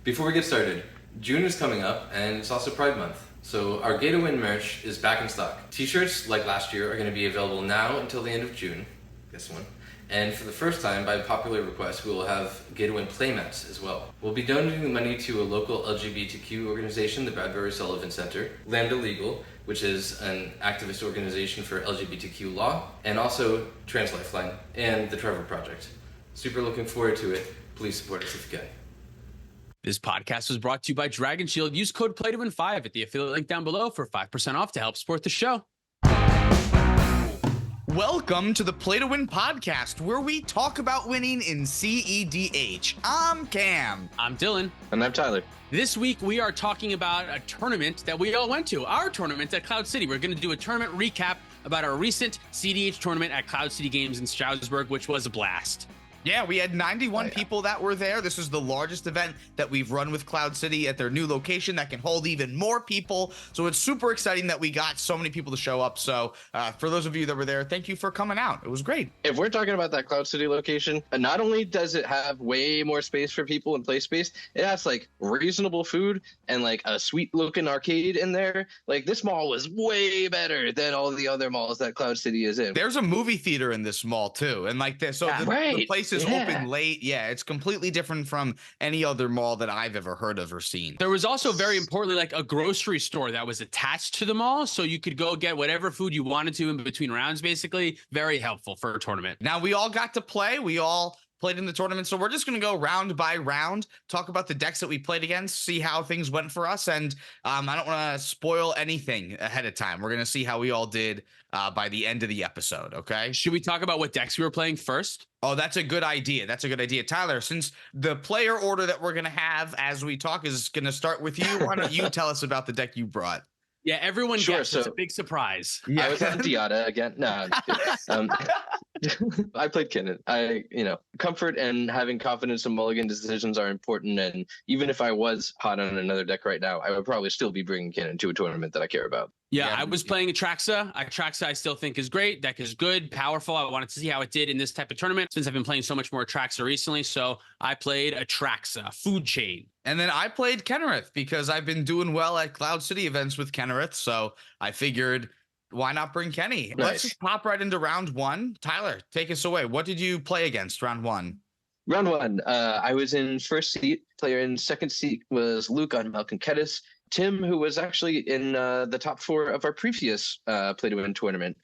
Before we get started, June is coming up and it's also Pride Month. So our Gay to Win merch is back in stock. T-shirts, like last year, are going to be available now until the end of June. Guess one. And for the first time, by popular request, we will have Gay to Win playmats as well. We'll be donating the money to a local LGBTQ organization, the Bradbury Sullivan Center, Lambda Legal, which is an activist organization for LGBTQ law, and also Trans Lifeline and the Trevor Project. Super looking forward to it. Please support us if you can. This podcast was brought to you by Dragon Shield. Use code PLAYTOWIN5 at the affiliate link down below for 5% off to help support the show. Welcome to the Play to Win podcast, where we talk about winning in cEDH. I'm Cam. I'm Dylan. And I'm Tyler. This week, we are talking about a tournament that we all went to, our tournament at Cloud City. We're going to do a tournament recap about our recent cEDH tournament at Cloud City Games in Stroudsburg, which was a blast. Yeah, we had 91 people that were there. This is the largest event that we've run with Cloud City at their new location that can hold even more people. So it's super exciting that we got so many people to show up. So for those of you that were there, thank you for coming out. It was great. If we're talking about that Cloud City location, not only does it have way more space for people and play space, it has like reasonable food and like a sweet looking arcade in there. Like this mall was way better than all the other malls that Cloud City is in. There's a movie theater in this mall too. And like this, so the place is open late. Yeah, it's completely different from any other mall that I've ever heard of or seen. There was also, very importantly, like a grocery store that was attached to the mall, so you could go get whatever food you wanted to in between rounds, basically. Very helpful for a tournament. Now, we all got to play. We all played in the tournament, so we're just going to go round by round, talk about the decks that we played against, see how things went for us, and I don't want to spoil anything ahead of time. We're going to see how we all did by the end of the episode, okay? Should we talk about what decks we were playing first? Oh, that's a good idea. That's a good idea. Tyler, since the player order that we're going to have as we talk is going to start with you, why don't you tell us about the deck you brought? Yeah, everyone gets so it's a big surprise. I was on Diata again. No, I played Kinnan. Comfort and having confidence in mulligan decisions are important. And even if I was hot on another deck right now, I would probably still be bringing Kinnan to a tournament that I care about. Yeah, I was playing Atraxa. Atraxa I still think is great. Deck is good, powerful. I wanted to see how it did in this type of tournament since I've been playing so much more Atraxa recently. So I played Atraxa, Food Chain. And then I played Kennereth because I've been doing well at Cloud City events with Kennereth. So I figured, why not bring Kenny? Nice. Let's just pop right into round one. Tyler, take us away. What did you play against round one? Round one, I was in first seat. Player in second seat was Luke on Malcolm Kedis. Tim, who was actually in the top four of our previous Play to Win tournament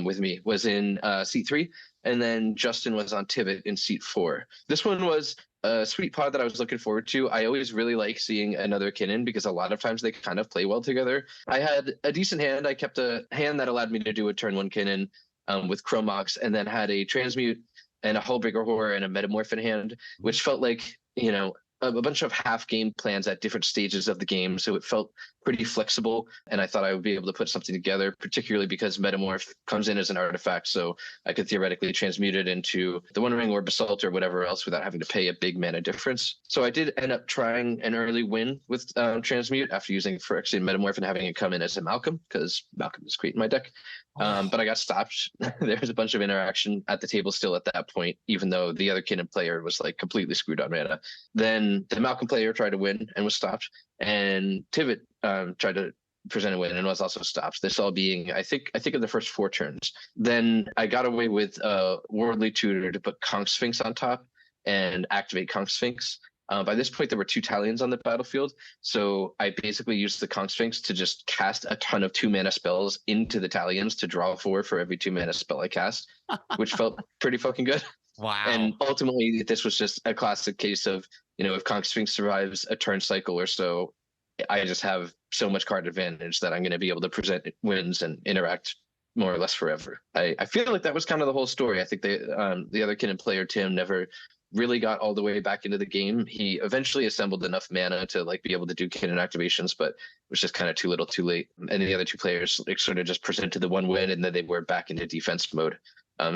with me, was in seat 3. And then Justin was on Tivit in seat 4. This one was a sweet pod that I was looking forward to. I always really like seeing another Kinnan because a lot of times they kind of play well together. I had a decent hand. I kept a hand that allowed me to do a turn 1 Kinnan with Chromox, and then had a Transmute and a Hullbreaker Horror and a Metamorphin hand, which felt like, a bunch of half game plans at different stages of the game. So it felt pretty flexible. And I thought I would be able to put something together, particularly because Metamorph comes in as an artifact. So I could theoretically transmute it into the One Ring or Basalt or whatever else without having to pay a big mana difference. So I did end up trying an early win with Transmute after using Phyrexian Metamorph and having it come in as a Malcolm, because Malcolm is great in my deck. But I got stopped. There was a bunch of interaction at the table still at that point, even though the other Kinnan player was like completely screwed on mana. Then the Malcolm player tried to win and was stopped. And Tivit tried to present a win and was also stopped. This all being, I think of the first 4 turns. Then I got away with Worldly Tutor to put Conch Sphinx on top and activate Conch Sphinx. By this point, there were 2 Talions on the battlefield, so I basically used the Conch Sphinx to just cast a ton of 2-mana spells into the Talions to draw 4 for every 2-mana spell I cast, which felt pretty fucking good. Wow. And ultimately, this was just a classic case of, if Conch Sphinx survives a turn cycle or so, I just have so much card advantage that I'm going to be able to present wins and interact more or less forever. I feel like that was kind of the whole story. I think the other Kinnan player, Tim, never really got all the way back into the game. He eventually assembled enough mana to be able to do Kinnan activations, but it was just kind of too little too late. And the other 2 players sort of just presented the one win, and then they were back into defense mode.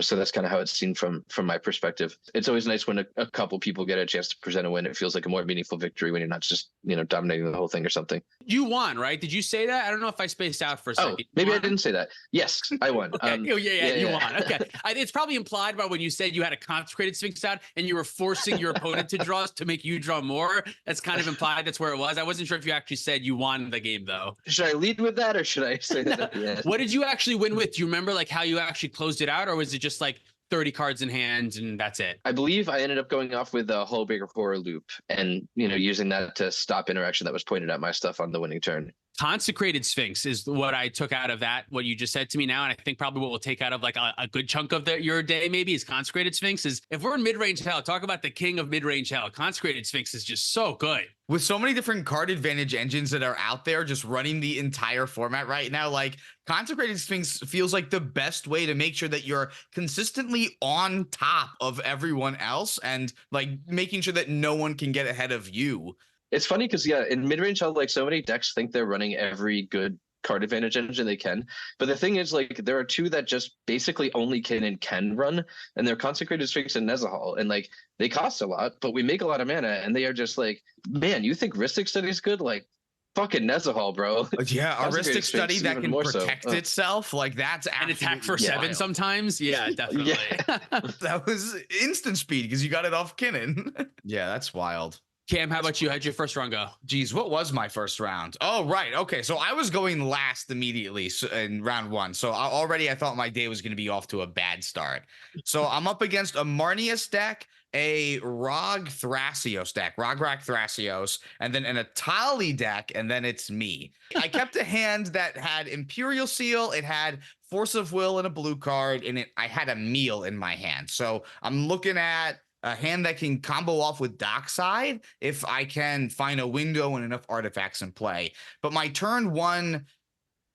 So that's kind of how it's seen from my perspective. It's always nice when a couple people get a chance to present a win. It feels like a more meaningful victory when you're not just dominating the whole thing or something. You won, right? Did you say that? I don't know if I spaced out for a second. Maybe I didn't say that. Yes, I won. Okay. You won. Okay. It's probably implied by when you said you had a consecrated Sphinx out and you were forcing your opponent to draw to make you draw more. That's kind of implied. That's where it was. I wasn't sure if you actually said you won the game, though. Should I lead with that or should I say that at the end? What did you actually win with? Do you remember like how you actually closed it out, or was it just like 30 cards in hand and that's it? I believe I ended up going off with a Hullbreaker Horror Loop and, using that to stop interaction that was pointed at my stuff on the winning turn. Consecrated Sphinx is what I took out of that, what you just said to me now. And I think probably what we'll take out of like a good chunk of your day maybe is Consecrated Sphinx. Is if we're in mid-range hell, talk about the king of mid-range hell. Consecrated Sphinx is just so good. With so many different card advantage engines that are out there just running the entire format right now, like Consecrated Sphinx feels like the best way to make sure that you're consistently on top of everyone else and like making sure that no one can get ahead of you. It's funny because, in mid-range hell, like so many decks think they're running every good card advantage engine they can. But the thing is, like, there are two that just basically only can run, and they're Consecrated Sphinx and Nezahal. And, like, they cost a lot, but we make a lot of mana, and they are just like, man, you think Rhystic Study's good? Like, fucking Nezahal, bro. Yeah, a Rhystic Study that can protect itself, like that's and attack for 7 wild. Sometimes. Yeah, definitely. Yeah. That was instant speed because you got it off Kinnan. Yeah, that's wild. Cam, how about you? How'd your first round go? Geez, what was my first round? Oh, right. Okay, so I was going last immediately in round 1. So I thought my day was going to be off to a bad start. So I'm up against a Marnius deck, a Rog Thrasios deck, Rograk Thrasios, and then an Atali deck, and then it's me. I kept a hand that had Imperial Seal, it had Force of Will and a blue card, and I had a meal in my hand. So I'm looking at a hand that can combo off with Dockside if I can find a window and enough artifacts in play. But my turn 1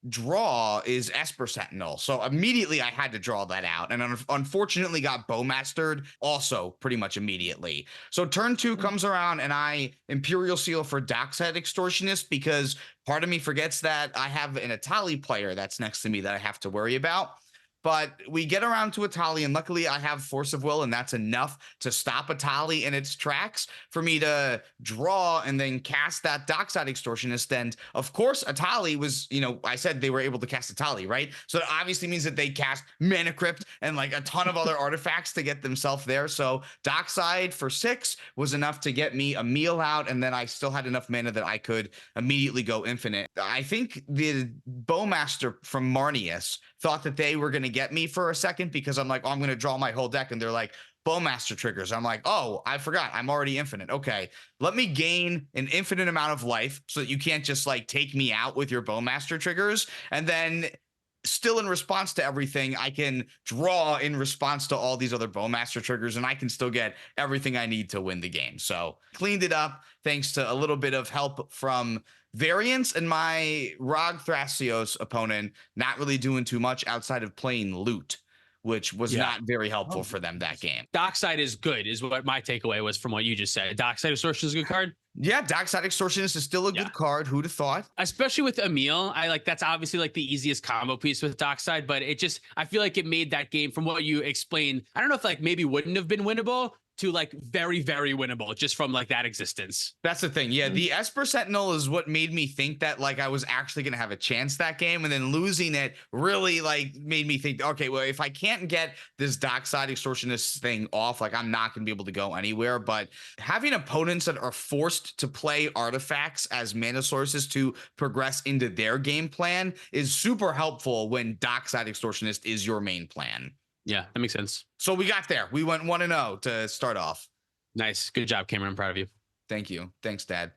draw is Esper Sentinel. So immediately I had to draw that out. And unfortunately got Bowmastered also pretty much immediately. So turn 2 comes around and I Imperial Seal for Dockside Extortionist because part of me forgets that I have an Atali player that's next to me that I have to worry about. But we get around to Atali, and luckily I have Force of Will, and that's enough to stop Atali in its tracks for me to draw and then cast that Dockside Extortionist. And of course, Atali was, I said they were able to cast Atali, right? So it obviously means that they cast Mana Crypt and like a ton of other artifacts to get themselves there. So Dockside for 6 was enough to get me a meal out, and then I still had enough mana that I could immediately go infinite. I think the Bowmaster from Marnius thought that they were going to get me for a second because I'm like, oh, I'm going to draw my whole deck. And they're like, Bowmaster triggers. I'm like, oh, I forgot. I'm already infinite. Okay, let me gain an infinite amount of life so that you can't just like take me out with your Bowmaster triggers. And then still in response to everything, I can draw in response to all these other Bowmaster triggers, and I can still get everything I need to win the game. So cleaned it up thanks to a little bit of help from variants and my Rog Thrasios opponent not really doing too much outside of playing loot, which was not very helpful for them that game. Dockside is good, is what my takeaway was from what you just said. Dockside Extortion is a good card. Yeah, Dockside Extortionist is still a good card. Who'd have thought? Especially with Emil. That's obviously like the easiest combo piece with Dockside, but I feel like it made that game from what you explained. I don't know if like maybe wouldn't have been winnable to like very, very winnable just from like that existence. That's the thing. Yeah, the Esper Sentinel is what made me think that like I was actually going to have a chance that game, and then losing it really like made me think, okay, well, if I can't get this Dockside Extortionist thing off, like I'm not going to be able to go anywhere. But having opponents that are forced to play artifacts as mana sources to progress into their game plan is super helpful when Dockside Extortionist is your main plan. Yeah, that makes sense. So we got there. We went 1-0 to start off. Nice. Good job, Cameron. I'm proud of you. Thank you. Thanks, Dad.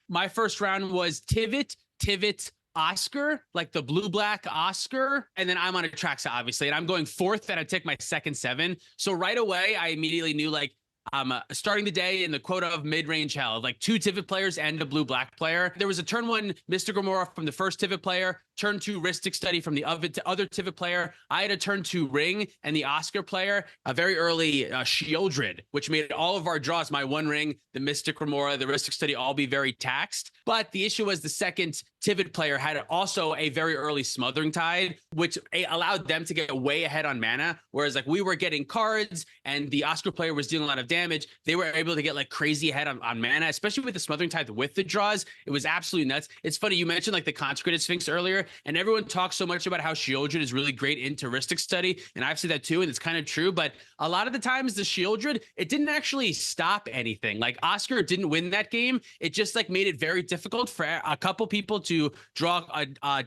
My first round was Tivit, Oscar, like the blue-black Oscar. And then I'm on Atraxa, obviously. And I'm going 4th, and I take my second 7. So right away, I immediately knew, like, I'm starting the day in the quota of mid-range hell, like 2 Tivit players and a blue-black player. There was a turn 1 Mystic Remora from the first Tivit player, turn 2 Ristic Study from the other Tivit player. I had a turn 2 Ring and the Oscar player, a very early Shieldred, which made all of our draws, my 1 Ring, the Mystic Remora, the Ristic Study, all be very taxed. But the issue was the second Tivit player had also a very early Smothering Tide, which allowed them to get way ahead on mana, whereas like we were getting cards and the Oscar player was dealing a lot of damage. They were able to get like crazy ahead on mana, especially with the Smothering Tide with the draws. It was absolutely nuts. It's funny, you mentioned like the Consecrated Sphinx earlier, and everyone talks so much about how Shieldred is really great in Touristic Study, and I've said that too, and it's kind of true, but a lot of the times the Shieldred, it didn't actually stop anything. Like Oscar didn't win that game. It just like made it very difficult for a couple people to draw a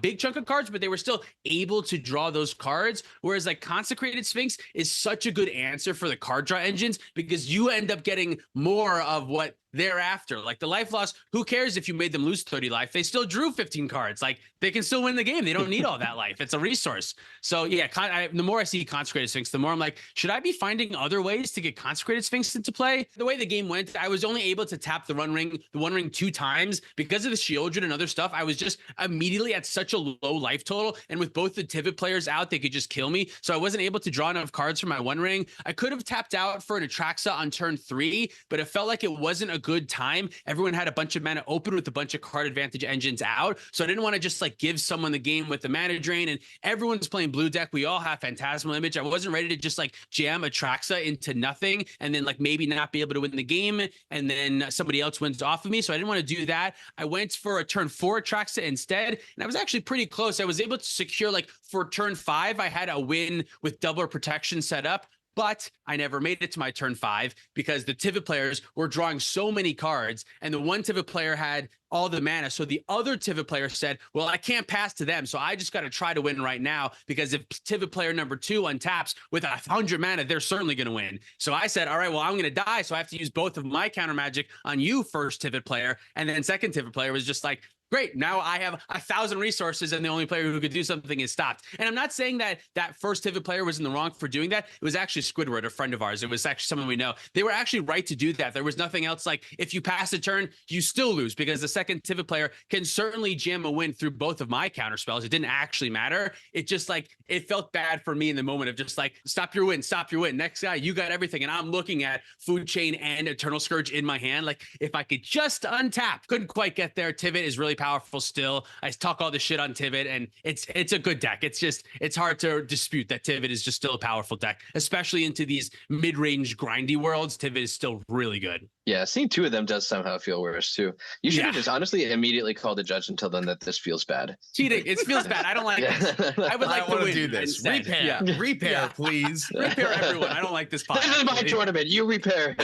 big chunk of cards, but they were still able to draw those cards. Whereas like Consecrated Sphinx is such a good answer for the card draw engines because you end up getting more of what thereafter. Like the life loss, who cares if you made them lose 30 life? They still drew 15 cards. Like they can still win the game. They don't need all that life. It's a resource. So yeah, the more I see Consecrated Sphinx, the more I'm like, should I be finding other ways to get Consecrated Sphinx into play? The way the game went, I was only able to tap the One Ring 2 times because of the Shieldred and other stuff. I was just immediately at such a low life total, and with both the Tivit players out, they could just kill me. So I wasn't able to draw enough cards for my One Ring. I could have tapped out for an Atraxa on turn 3, but it felt like it wasn't a good time. Everyone had a bunch of mana open with a bunch of card advantage engines out, so I didn't want to just like give someone the game with the mana drain, and everyone's playing blue deck. We all have Phantasmal Image. I wasn't ready to just like jam Atraxa into nothing and then like maybe not be able to win the game and then somebody else wins off of me, so I didn't want to do that. I went for a turn 4 Atraxa instead, and I was actually pretty close. I was able to secure like for turn 5, I had a win with double protection set up, but I never made it to my turn 5 because the Tivit players were drawing so many cards, and the one Tivit player had all the mana. So the other Tivit player said, well, I can't pass to them, so I just got to try to win right now, because if Tivit player number 2 untaps with 100 mana, they're certainly going to win. So I said, all right, well, I'm going to die, so I have to use both of my counter magic on you, first Tivit player. And then second Tivit player was just like, great, now I have 1,000 resources and the only player who could do something is stopped. And I'm not saying that that first Tivit player was in the wrong for doing that. It was actually Squidward, a friend of ours. It was actually someone we know. They were actually right to do that. There was nothing else like, if you pass a turn, you still lose, because the second Tivit player can certainly jam a win through both of my counter spells. It didn't actually matter. It just like, it felt bad for me in the moment of just like, stop your win, stop your win. Next guy, you got everything. And I'm looking at Food Chain and Eternal Scourge in my hand. Like, if I could just untap, couldn't quite get there. Tivit is really powerful still. I talk all this shit on Tivit, and it's a good deck. It's hard to dispute that Tivit is just still a powerful deck, especially into these mid-range grindy worlds. Tivit is still really good. Yeah, seeing 2 of them does somehow feel worse too. You should have just honestly immediately called the judge and tell them that this feels bad. Cheating. It feels bad. I don't like this. I would like to win. Do this. Instead. Repair. Yeah. Repair, please. Repair everyone. I don't like this pot. This is my tournament. You repair.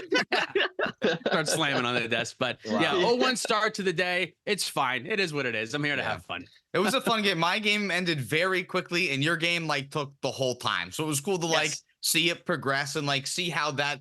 Start slamming on the desk. But yeah, 0-1 start to the day. It's fine. It is what it is. I'm here to have fun. It was a fun game. My game ended very quickly, and your game like took the whole time. So it was cool to like see it progress and like see how that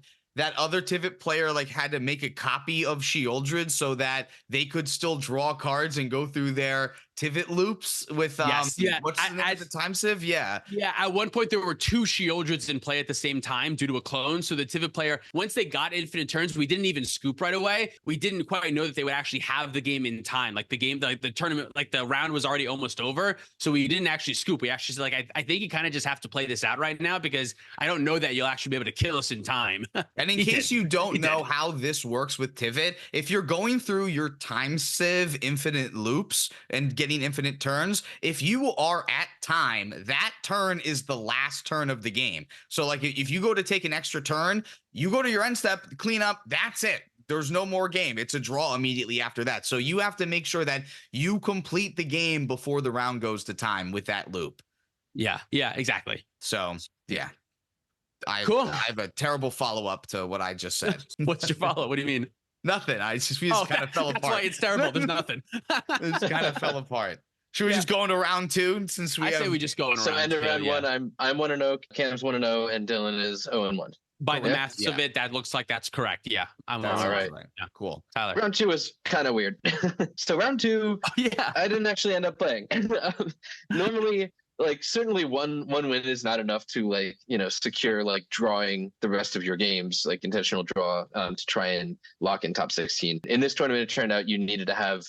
other Tivit player like had to make a copy of Shieldred so that they could still draw cards and go through their Tivit loops with what's the name at the time, Civ? Yeah, at one point there were 2 Shieldreds in play at the same time due to a clone. So the Tivit player, once they got infinite turns, we didn't even scoop right away. We didn't quite know that they would actually have the game in time. Like the game, like the tournament, like the round was already almost over, so we didn't actually scoop. We actually said, like, I think you kind of just have to play this out right now, because I don't know that you'll actually be able to kill us in time. And in case you don't know how this works with Tivit, if you're going through your time Civ infinite loops and getting infinite turns, if you are at time, that turn is the last turn of the game. So like if you go to take an extra turn, you go to your end step, clean up, that's it. There's no more game. It's a draw immediately after that. So you have to make sure that you complete the game before the round goes to time with that loop. Yeah, exactly. So yeah. Cool. I have a terrible follow-up to what I just said. What's your follow? What do you mean? Nothing. We just kind of fell apart. That's why it's terrible. There's nothing. It just kind of fell apart. Should we just go into round 2 since I say we just go into so round 2. So end of round 1, I'm 1-0, Cam's 1-0, and Dylan is 0-1. By the maths of it, that looks like that's correct. Yeah, I'm all right. Yeah, cool. Tyler. Round 2 was kind of weird. So round 2, I didn't actually end up playing. Normally, like certainly one win is not enough to like, you know, secure like drawing the rest of your games, like intentional draw, to try and lock in top 16. In this tournament, it turned out you needed to have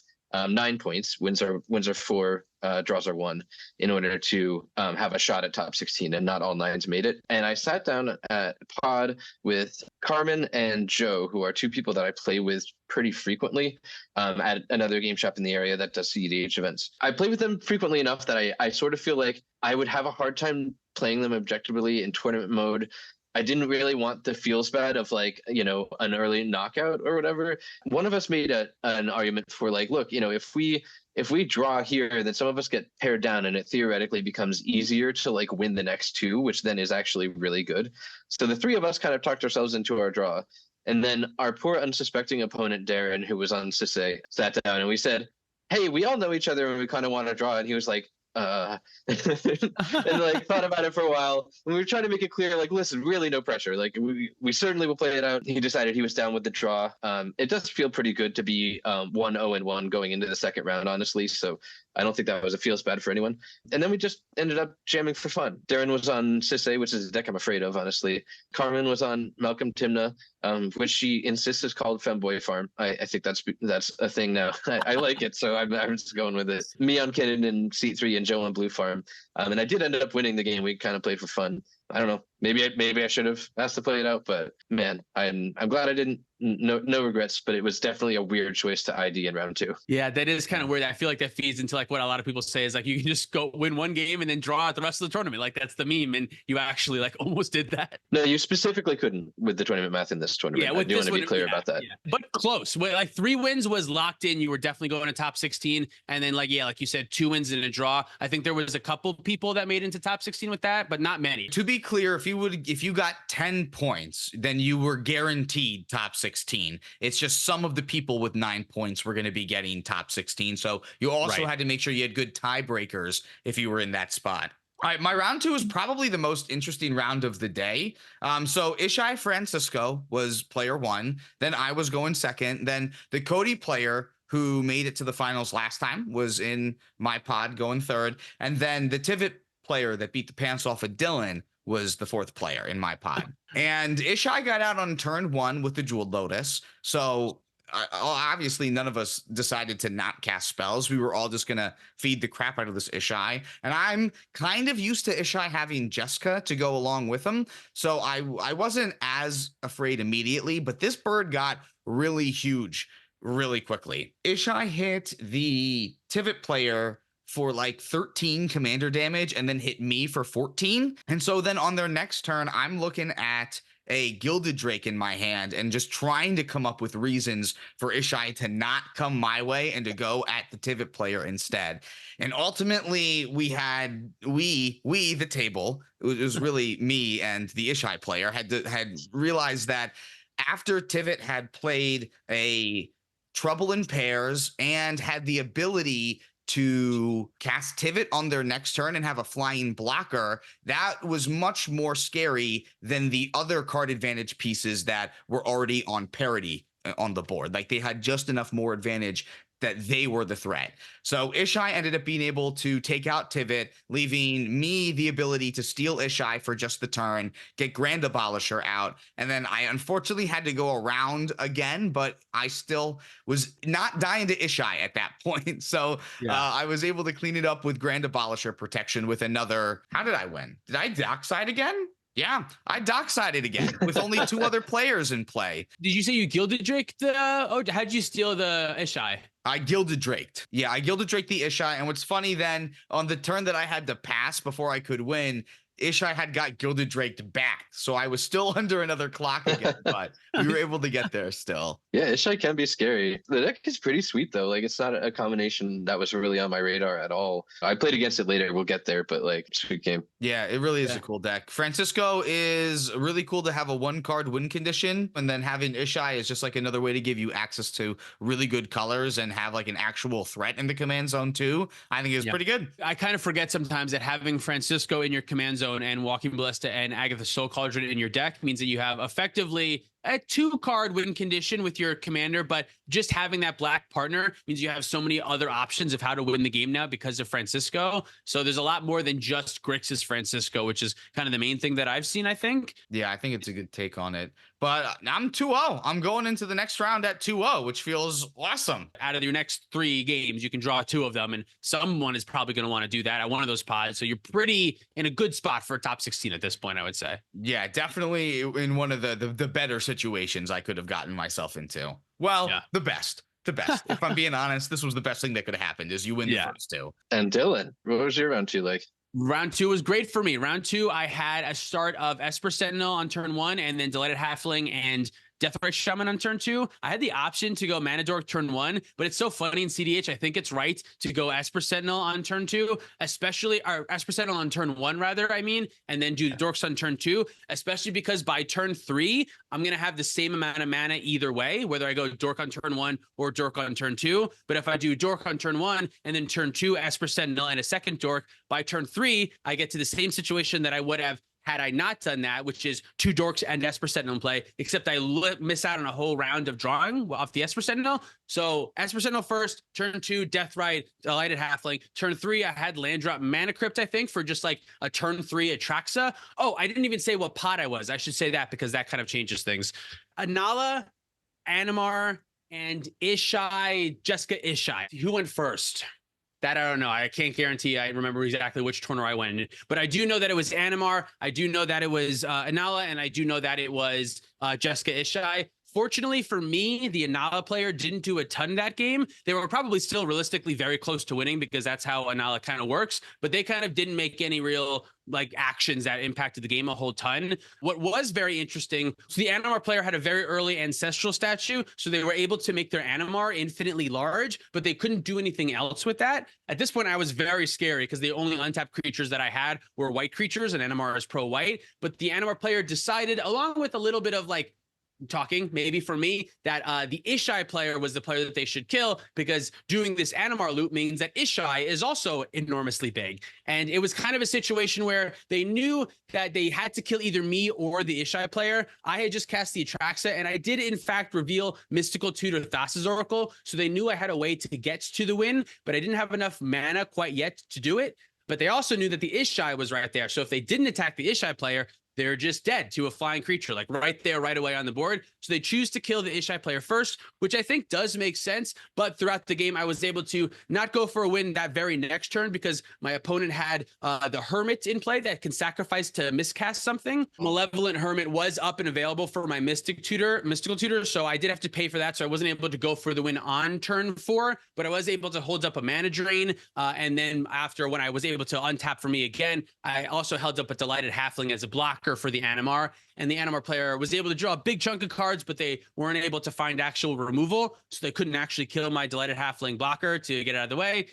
9 points. Wins are 4, draws are 1, in order to have a shot at top 16, and not all 9s made it. And I sat down at pod with Carmen and Joe, who are 2 people that I play with pretty frequently, at another game shop in the area that does cEDH events. I play with them frequently enough that I sort of feel like I would have a hard time playing them objectively in tournament mode. I didn't really want the feels bad of like, you know, an early knockout or whatever. One of us made an argument for like, look, you know, if we draw here, then some of us get paired down, and it theoretically becomes easier to like win the next 2, which then is actually really good. So the 3 of us kind of talked ourselves into our draw. And then our poor unsuspecting opponent, Darren, who was on cEDH, sat down and we said, hey, we all know each other and we kind of want to draw. And he was like, and like thought about it for a while, and we were trying to make it clear, like, listen, really no pressure, like we certainly will play it out. He decided he was down with the draw. It does feel pretty good to be 1-0-1 going into the second round, honestly, so I don't think that was a feels bad for anyone. And then we just ended up jamming for fun. Darren was on cEDH, which is a deck I'm afraid of, honestly. Carmen was on Malcolm Timna, which she insists is called Femboy Farm. I think that's a thing now. I like it, so I'm just going with it. Me on Cannon and C3, and Joe on Blue Farm. And I did end up winning the game. We kind of played for fun. I don't know. Maybe I should have asked to play it out, but man, I'm glad I didn't. No regrets, but it was definitely a weird choice to ID in round 2. Yeah, that is kind of weird. I feel like that feeds into like what a lot of people say is like you can just go win one game and then draw out the rest of the tournament. Like that's the meme, and you actually like almost did that. No, you specifically couldn't with the tournament math in this tournament. Yeah, I do want to be clear about that. Yeah. But close. Like 3 wins was locked in. You were definitely going to top 16, and then like like you said, 2 wins and a draw. I think there was a couple people that made into top 16 with that, but not many. To be clear, if you got 10 points, then you were guaranteed top 16. It's just some of the people with 9 points were going to be getting top 16. So you also had to make sure you had good tiebreakers if you were in that spot. All right, my round 2 is probably the most interesting round of the day. So Ishai Francisco was player 1. Then I was going second. Then the Cody player, who made it to the finals last time, was in my pod going third. And then the Tivit player that beat the pants off of Dylan was the 4th player in my pod. And Ishai got out on turn 1 with the Jeweled Lotus. So obviously none of us decided to not cast spells. We were all just going to feed the crap out of this Ishai. And I'm kind of used to Ishai having Jessica to go along with him. So I wasn't as afraid immediately, but this bird got really huge really quickly. Ishai hit the Tivit player for like 13 commander damage and then hit me for 14. And so then on their next turn, I'm looking at a Gilded Drake in my hand and just trying to come up with reasons for Ishai to not come my way and to go at the Tivit player instead. And ultimately we the table, it was really me and the Ishai player had realized that after Tivit had played a Trouble in Pairs and had the ability to cast Tivit on their next turn and have a flying blocker, that was much more scary than the other card advantage pieces that were already on parity on the board. Like they had just enough more advantage that they were the threat. So Ishai ended up being able to take out Tivit, leaving me the ability to steal Ishai for just the turn, get Grand Abolisher out, and then I unfortunately had to go around again, but I still was not dying to Ishai at that point. So I was able to clean it up with Grand Abolisher protection with another. How did I win? Did I dockside again? Yeah, I docksided again with only 2 other players in play. Did you say you Gilded Drake how'd you steal the Ishai? I Gilded Draked. Yeah, I Gilded Draked the Ishai. And what's funny then, on the turn that I had to pass before I could win, Ishai had got Gilded Draked back. So I was still under another clock again, but we were able to get there still. Yeah, Ishai can be scary. The deck is pretty sweet, though. Like, it's not a combination that was really on my radar at all. I played against it later. We'll get there, but, like, sweet game. Yeah, it really is a cool deck. Francisco is really cool to have a 1-card win condition, and then having Ishai is just, like, another way to give you access to really good colors and have, like, an actual threat in the command zone, too. I think it's pretty good. I kind of forget sometimes that having Francisco in your command zone and Walking Ballista and Agatha Soul Cauldron in your deck means that you have effectively a 2-card win condition with your commander, but just having that black partner means you have so many other options of how to win the game now because of Francisco. So there's a lot more than just Grixis Francisco, which is kind of the main thing that I've seen, I think. Yeah, I think it's a good take on it. But I'm 2-0. I'm going into the next round at 2-0, which feels awesome. Out of your next 3 games, you can draw 2 of them, and someone is probably going to want to do that at one of those pods. So you're pretty in a good spot for a top 16 at this point, I would say. Yeah, definitely in one of the better situations I could have gotten myself into. Well, Yeah. the best. The best. If I'm being honest, this was the best thing that could have happened is you win the first 2. And Dylan, what was your round 2 like? Round 2 was great for me. Round 2, I had a start of Esper Sentinel on turn 1, and then Delighted Halfling and Deathrite Shaman on turn 2. I had the option to go Mana Dork turn 1, but it's so funny in cEDH. I think it's right to go Esper Sentinel on turn 2, especially, or Esper Sentinel on turn 1, rather, and then do Dorks on turn 2, especially because by turn 3, I'm going to have the same amount of mana either way, whether I go Dork on turn 1 or Dork on turn 2. But if I do Dork on turn 1 and then turn 2 Esper Sentinel and a second Dork, by turn 3, I get to the same situation that I would have had I not done that, which is 2 Dorks and Esper Sentinel in play, except I miss out on a whole round of drawing off the Esper Sentinel. So Esper Sentinel first, turn 2, Deathrite, Delighted Halfling. Turn 3, I had Land Drop Mana Crypt, I think, for just like a turn 3 Atraxa. Oh, I didn't even say what pod I was. I should say that because that kind of changes things. Anala, Animar, and Ishai, Jessica Ishai. Who went first? That I don't know. I can't guarantee I remember exactly which tournament I went in. But I do know that it was Animar. I do know that it was Anala, and I do know that it was Jessica Ishai. Fortunately for me, the Anala player didn't do a ton that game. They were probably still realistically very close to winning because that's how Anala kind of works. But they kind of didn't make any real like actions that impacted the game a whole ton. What was very interesting, so the Animar player had a very early ancestral statue, so they were able to make their Animar infinitely large, but they couldn't do anything else with that. At this point, I was very scary because the only untapped creatures that I had were white creatures, and Animar is pro-white. But the Animar player decided, along with a little bit of like talking maybe for me, that the Ishai player was the player that they should kill because doing this Animar loop means that Ishai is also enormously big. And it was kind of a situation where they knew that they had to kill either me or the Ishai player. I had just cast the Atraxa, and I did in fact reveal Mystical Tutor Thassa's Oracle, so they knew I had a way to get to the win, but I didn't have enough mana quite yet to do it. But they also knew that the Ishai was right there, so if they didn't attack the Ishai player, they're just dead to a flying creature, like right there, right away on the board. So they choose to kill the Ishai player first, which I think does make sense. But throughout the game, I was able to not go for a win that very next turn because my opponent had the Hermit in play that can sacrifice to miscast something. Malevolent Hermit was up and available for my Mystical Tutor, so I did have to pay for that. So I wasn't able to go for the win on turn 4, but I was able to hold up a mana drain. And then after, when I was able to untap for me again, I also held up a Delighted Halfling as a blocker for the Animar, and the Animar player was able to draw a big chunk of cards, but they weren't able to find actual removal, so they couldn't actually kill my Delighted Halfling blocker to get out of the way.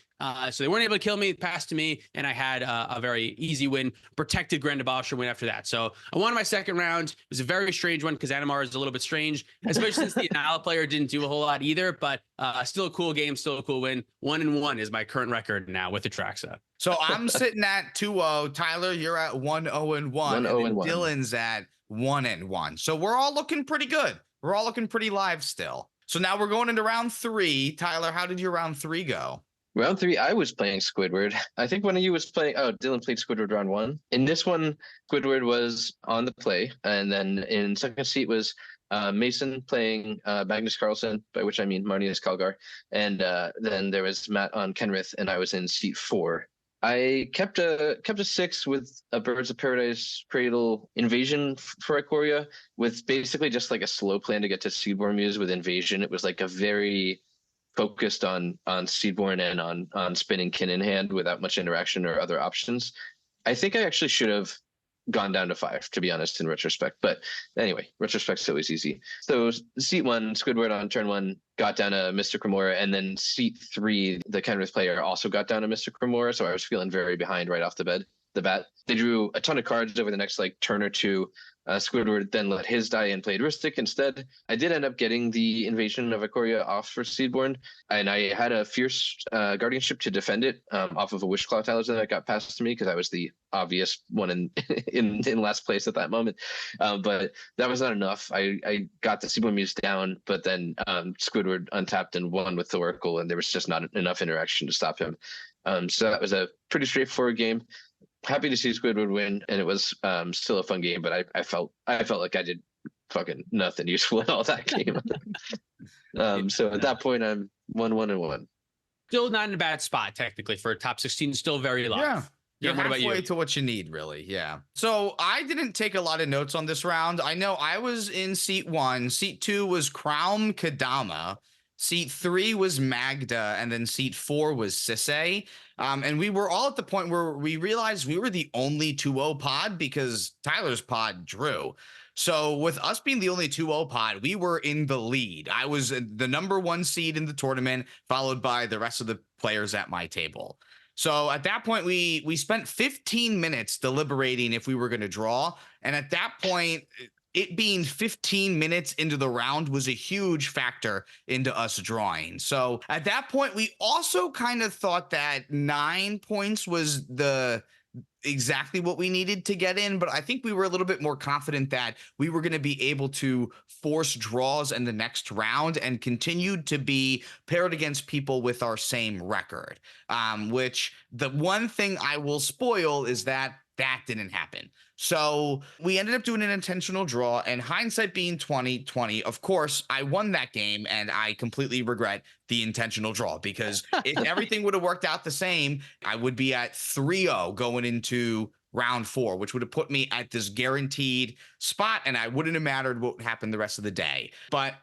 So they weren't able to kill me, pass to me, and I had a very easy win, protected Grand Abolisher win after that. So I won my second round. It was a very strange one because Animar is a little bit strange, especially since the Anala player didn't do a whole lot either, but still a cool game, still a cool win. 1-1 is my current record now with Atraxa. So I'm sitting at 2-0. Tyler, you're at 1-0-1. 1-0-1. Dylan's at 1-1. So we're all looking pretty good. We're all looking pretty live still. So now we're going into round 3. Tyler, how did your round 3 go? Round 3, I was playing Squidward. I think one of you was playing. Oh, Dylan played Squidward round 1. In this one, Squidward was on the play, and then in second seat was Mason playing Magnus Carlsen, by which I mean Marnius Calgar, and then there was Matt on Kenrith, and I was in seat 4. I kept a 6 with a Birds of Paradise Cradle invasion for Ikoria, with basically just like a slow plan to get to Seedborn Muse with invasion. It was like a very focused on Seedborn and on spinning kin in hand without much interaction or other options. I think I actually should have gone down to 5, to be honest, in retrospect. But anyway, retrospect's always easy. So seat 1, Squidward on turn 1 got down to Mr. Cremora, and then seat 3, the Kenrith player also got down to Mr. Cremora, so I was feeling very behind right off the bed. the bat. They drew a ton of cards over the next like turn or two. Squidward then let his die and played Ristic instead. I did end up getting the Invasion of Ikoria off for Seedborn, and I had a Fierce Guardianship to defend it off of a Wishclaw talisman that got passed to me because I was the obvious one in in last place at that moment. But that was not enough. I got the Seedborn Muse down, but then Squidward untapped and won with the Oracle, and there was just not enough interaction to stop him. So that was a pretty straightforward game. Happy to see Squidward win, and it was still a fun game, but I felt like I did fucking nothing useful in all that game. So at that point, I'm 1-1-1. Still not in a bad spot technically for a top 16. Still very low. Yeah. You're what about halfway you? to what you need, really. Yeah. So I didn't take a lot of notes on this round. I know I was in seat 1. Seat 2 was Crown Kadama. Seat 3 was Magda, and then seat 4 was Sisay. And we were all at the point where we realized we were the only 2-0 pod because Tyler's pod drew. So with us being the only 2-0 pod, we were in the lead. I was the number 1 seed in the tournament, followed by the rest of the players at my table. So at that point, we spent 15 minutes deliberating if we were going to draw. And at that point, it being 15 minutes into the round was a huge factor into us drawing. So at that point, we also kind of thought that 9 points was exactly what we needed to get in, but I think we were a little bit more confident that we were going to be able to force draws in the next round and continued to be paired against people with our same record. Which the one thing I will spoil is that didn't happen. So we ended up doing an intentional draw, and hindsight being 2020, of course, I won that game, and I completely regret the intentional draw because if everything would have worked out the same, I would be at 3-0 going into round 4, which would have put me at this guaranteed spot, and I wouldn't have mattered what happened the rest of the day. But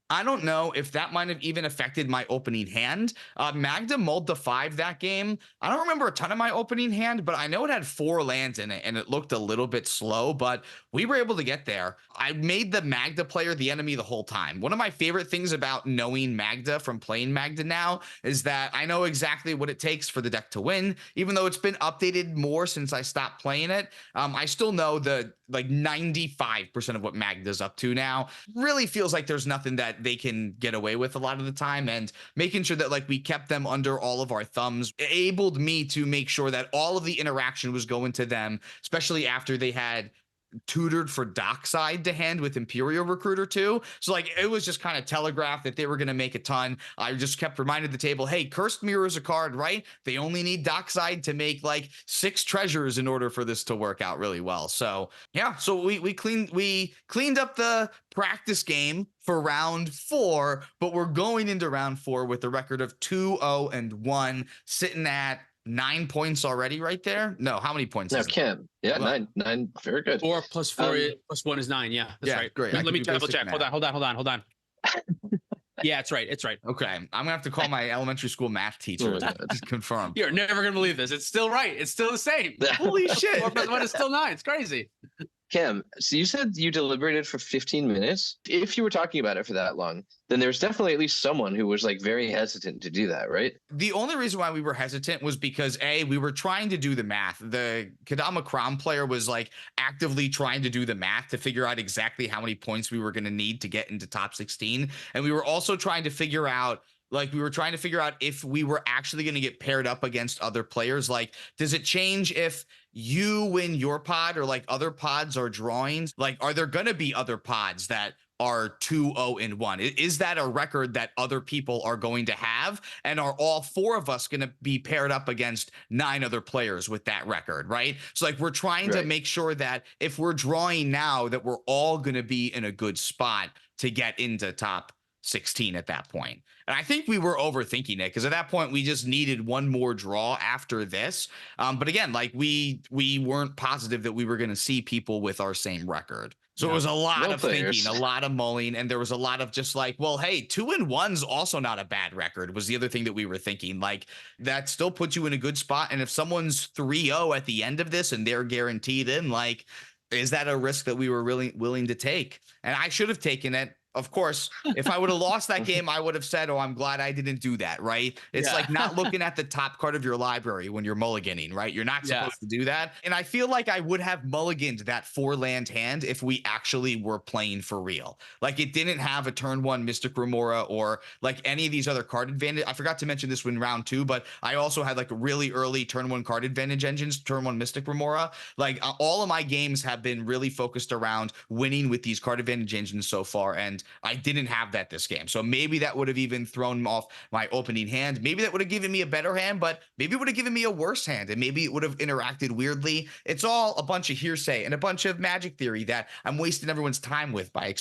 I don't know if that might have even affected my opening hand. Magda mulled the 5 that game. I don't remember a ton of my opening hand, but I know it had 4 lands in it, and it looked a little bit slow, but we were able to get there. I made the Magda player the enemy the whole time. One of my favorite things about knowing Magda from playing Magda now is that I know exactly what it takes for the deck to win. Even though it's been updated more since I stopped playing it, I still know the 95% of what Magda's up to now. Really feels like there's nothing that they can get away with a lot of the time, and making sure that we kept them under all of our thumbs enabled me to make sure that all of the interaction was going to them, especially after they had tutored for Dockside to hand with Imperial Recruiter too. So it was just kind of telegraphed that they were going to make a ton. I just kept reminding the table, hey, Cursed Mirror is a card, right? They only need Dockside to make 6 treasures in order for this to work out really well. So yeah, so we cleaned up the practice game for round 4, but we're going into round 4 with a record of 2-0-1, sitting at 9 points already right there. No, how many points? No, Cam. Yeah, well, 9. Very good. 4 plus 4 plus 1 is 9. Yeah, that's right. Great. Let me double check. Hold on. Yeah, it's right. Okay. I'm gonna have to call my elementary school math teacher to confirm. You're never gonna believe this. It's still right. It's still the same. Holy shit. 4 plus 1 is still 9. It's crazy. Cam, so you said you deliberated for 15 minutes. If you were talking about it for that long, then there's definitely at least someone who was very hesitant to do that, right? The only reason why we were hesitant was because we were trying to do the math. The Kadama Crown player was actively trying to do the math to figure out exactly how many points we were going to need to get into top 16. And we were also trying to figure out if we were actually going to get paired up against other players. Does it change if you win your pod or other pods are drawings? Are there going to be other pods that are 2-0-1? Is that a record that other people are going to have? And are all 4 of us going to be paired up against 9 other players with that record, right? So we're trying to make sure that if we're drawing now, that we're all going to be in a good spot to get into top 16 at that point. And I think we were overthinking it because at that point we just needed one more draw after this. But again, we weren't positive that we were going to see people with our same record. So it was a lot of thinking, a lot of mulling, and there was a lot of just well, hey, 2-1's also not a bad record was the other thing that we were thinking. That still puts you in a good spot. And if someone's 3-0 at the end of this and they're guaranteed in, is that a risk that we were really willing to take? And I should have taken it. Of course, if I would have lost that game, I would have said, oh, I'm glad I didn't do that, right? It's Yeah. like not looking at the top card of your library when you're mulliganing, right? You're not supposed to do that. And I feel like I would have mulliganed that 4-land hand if we actually were playing for real. Like it didn't have a turn 1 Mystic Remora or like any of these other card advantage. I forgot to mention this in round 2, but I also had like really early turn 1 card advantage engines, turn 1 Mystic Remora. Like all of my games have been really focused around winning with these card advantage engines so far. And I didn't have that this game. So maybe that would have even thrown off my opening hand. Maybe that would have given me a better hand, but maybe it would have given me a worse hand. And maybe it would have interacted weirdly. It's all a bunch of hearsay and a bunch of magic theory that I'm wasting everyone's time with by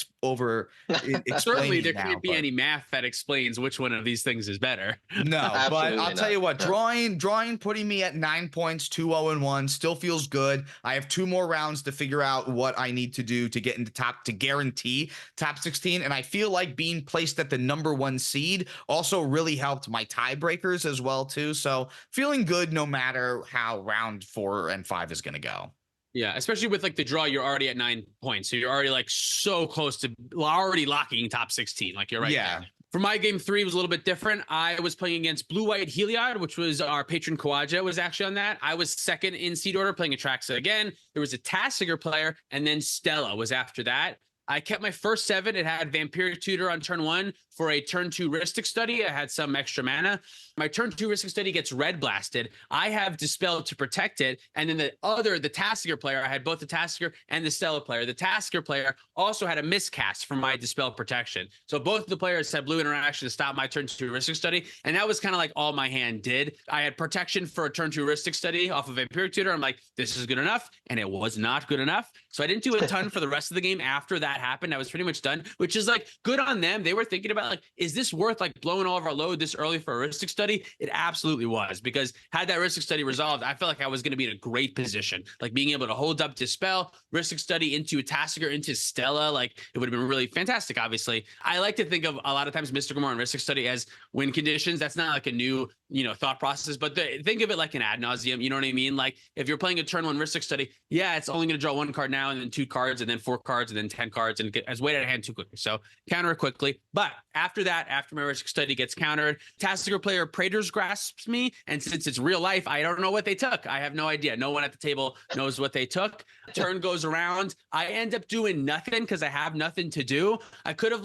Certainly, there now, can't be any math that explains which one of these things is better. No, but I'll tell you what, No. drawing, putting me at 9 points, 2-0-1, still feels good. I have 2 more rounds to figure out what I need to do to get into to guarantee top 16. And I feel like being placed at the number 1 seed also really helped my tiebreakers as well, too. So feeling good no matter how round 4 and 5 is going to go. Yeah, especially with like the draw, you're already at 9 points. So you're already like so close to already locking top 16. Like you're right there. For my game 3, it was a little bit different. I was playing against Blue-White Heliod, which was our patron Kawaja was actually on that. I was second in seed order playing Atraxa again. There was a Tasigur player, and then Stella was after that. I kept my first 7. It had Vampiric Tutor on turn 1 for a turn 2 Rhystic Study. I had some extra mana. My turn 2 Rhystic Study gets red blasted. I have Dispel to protect it. And then the Tasigur player, I had both the Tasigur and the Stella player. The Tasigur player also had a miscast for my Dispel protection. So both of the players had blue interaction to stop my turn 2 Rhystic Study. And that was kind of like all my hand did. I had protection for a turn 2 Rhystic Study off of Vampiric Tutor. I'm like, this is good enough. And it was not good enough. So I didn't do a ton for the rest of the game after that happened. I was pretty much done, which is like good on them. They were thinking about like, is this worth like blowing all of our load this early for a Rhystic Study? It absolutely was, because had that Rhystic Study resolved, I felt like I was going to be in a great position, like being able to hold up Dispel, Rhystic Study into a Tasigur, into Stella. Like it would have been really fantastic. Obviously, I like to think of a lot of times Mystic Remora and Rhystic Study as win conditions. That's not like a new, thought process, but think of it like an ad nauseum. You know what I mean? Like if you're playing a turn 1 Rhystic Study, yeah, it's only going to draw 1 card now, and then 2 cards, and then 4 cards, and then 10 cards, and it's way out of hand too quickly. So counter it quickly. But after that, after my Rhystic Study gets countered, Tasigur player Praetor's grasps me, and since it's real life, I don't know what they took. I have no idea. No one at the table knows what they took. Turn goes around. I end up doing nothing because I have nothing to do. I could have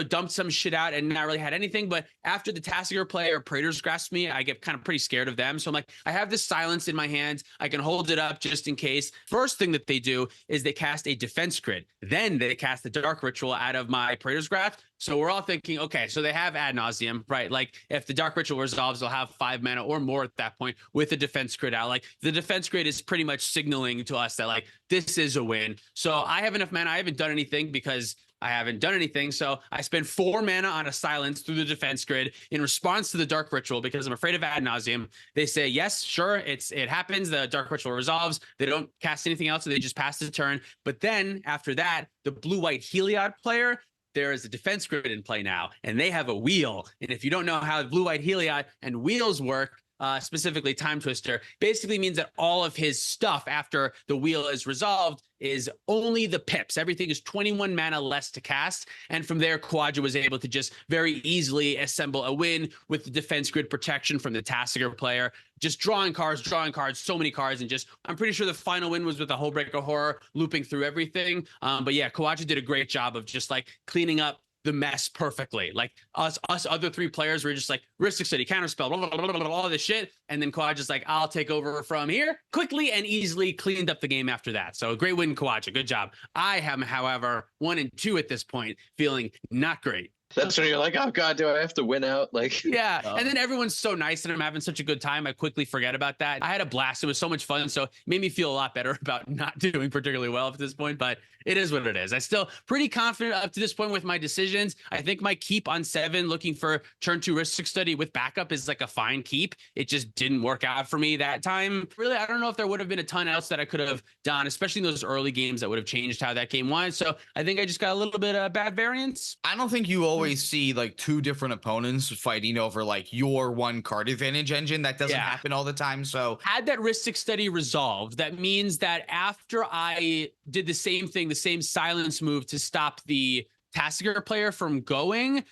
dumped some shit out and not really had anything. But after the Tasigur player Praetor's grasps me, I get kind of pretty scared of them. So I'm like, I have this silence in my hands. I can hold it up just in case. First thing that they do is they cast a defense grid. Then they cast the Dark Ritual out of my Praetor's grasp. So we're all thinking, okay, so they have ad nauseum, right? Like if the Dark Ritual resolves, they'll have 5 mana or more at that point with the defense grid out. Like the defense grid is pretty much signaling to us that like this is a win. So I have enough mana. I haven't done anything because I haven't done anything. So I spend 4 mana on a silence through the defense grid in response to the Dark Ritual because I'm afraid of ad nauseum. They say, yes, sure, it happens. The Dark Ritual resolves. They don't cast anything else, so they just pass the turn. But then after that, the Blue-White Heliod player, there is a defense grid in play now, and they have a wheel. And if you don't know how Blue-White Heliod and wheels work, specifically Time Twister, basically means that all of his stuff after the wheel is resolved is only the pips. Everything is 21 mana less to cast. And from there, Kawaja was able to just very easily assemble a win with the defense grid protection from the Tasigur player, just drawing cards, so many cards. And just, I'm pretty sure the final win was with the Hullbreaker Horror looping through everything. But yeah, Kawaja did a great job of just like cleaning up the mess perfectly. Like us other 3 players were just like Rhystic Study, counterspell, blah, blah, blah, blah, blah, all this shit. And then Kawaja's like, I'll take over from here. Quickly and easily cleaned up the game after that. So a great win, Kawaja. Good job. I am, however, 1 and 2 at this point, feeling not great. That's when you're like, oh God, do I have to win out? Like, yeah. And then everyone's so nice and I'm having such a good time. I quickly forget about that. I had a blast. It was so much fun. So it made me feel a lot better about not doing particularly well at this point, but it is what it is. I still pretty confident up to this point with my decisions. I think my keep on 7, looking for turn 2 Rhystic Study with backup, is like a fine keep. It just didn't work out for me that time. Really, I don't know if there would have been a ton else that I could have done, especially in those early games that would have changed how that game went. So I think I just got a little bit of bad variance. I don't think you always see like 2 different opponents fighting over like your 1 card advantage engine. That doesn't happen all the time. So had that Rhystic Study resolved, that means that after I did the same thing, the same silence move to stop the Tassiger player from going.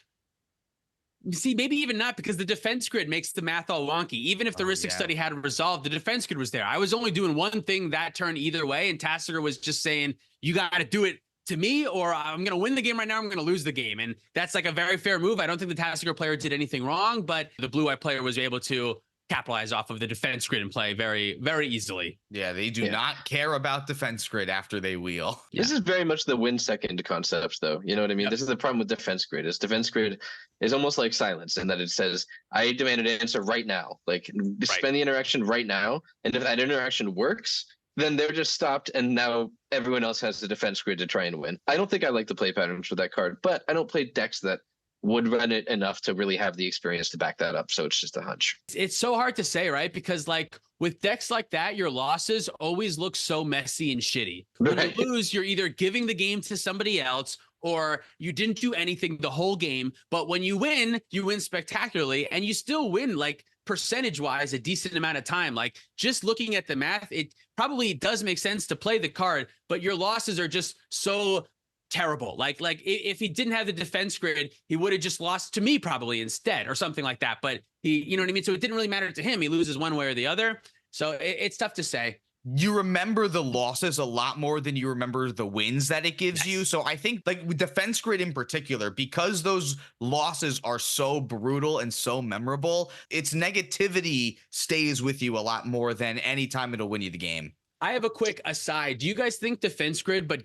See, maybe even not, because the defense grid makes the math all wonky. Even if the Ristic study had resolved, the defense grid was there. I was only doing one thing that turn either way, and Tassiger was just saying, you got to do it to me, or I'm going to win the game right now, I'm going to lose the game. And that's like a very fair move. I don't think the Tassiger player did anything wrong, but the blue-eye player was able to capitalize off of the defense grid and play very, very easily. Yeah, they do not care about defense grid after they wheel. This is very much the win second concept, though. You know what I mean? This is the problem with defense grid. Is defense grid is almost like silence in that it says, I demand an answer right now. Like, spend the interaction right now. And if that interaction works, then they're just stopped, and now everyone else has the defense grid to try and win. I don't think I like the play patterns for that card, but I don't play decks that would run it enough to really have the experience to back that up. So it's just a hunch. It's so hard to say, right? Because like with decks like that, your losses always look so messy and shitty. When you lose, you're either giving the game to somebody else or you didn't do anything the whole game. But when you win spectacularly, and you still win like percentage wise a decent amount of time. Like just looking at the math, it probably does make sense to play the card, but your losses are just so terrible. Like if he didn't have the defense grid, he would have just lost to me probably instead or something like that. But he, you know what I mean? So it didn't really matter to him. He loses one way or the other. So it's tough to say. You remember the losses a lot more than you remember the wins that it gives you. So I think like with defense grid in particular, because those losses are so brutal and so memorable, its negativity stays with you a lot more than any time it'll win you the game. I have a quick aside. Do you guys think defense grid, but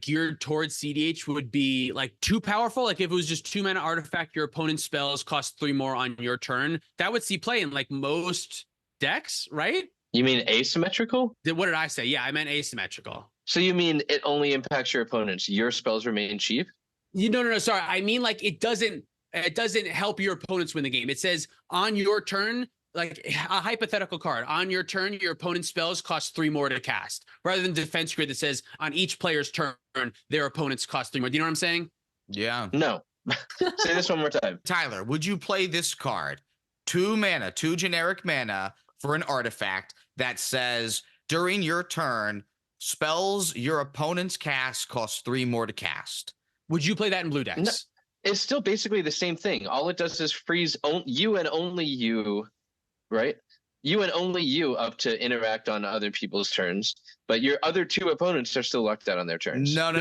geared towards cEDH would be like too powerful? Like if it was just 2-mana artifact, your opponent's spells cost 3 more on your turn, that would see play in like most decks, right? You mean asymmetrical? What did I say? Yeah, I meant asymmetrical. So you mean it only impacts your opponents? Your spells remain cheap? No. Sorry. I mean, like it doesn't help your opponents win the game. It says on your turn, like a hypothetical card, on your turn, your opponent's spells cost 3 more to cast, rather than defense grid that says on each player's turn, their opponents cost 3 more. Do you know what I'm saying? Yeah. No. Say this one more time. Tyler, would you play this card? 2 mana, 2 generic mana for an artifact that says during your turn, spells your opponent's cast cost 3 more to cast. Would you play that in blue decks? No, it's still basically the same thing. All it does is freeze you and only you, right? You and only you up to interact on other people's turns, but your other 2 opponents are still locked out on their turns. No. The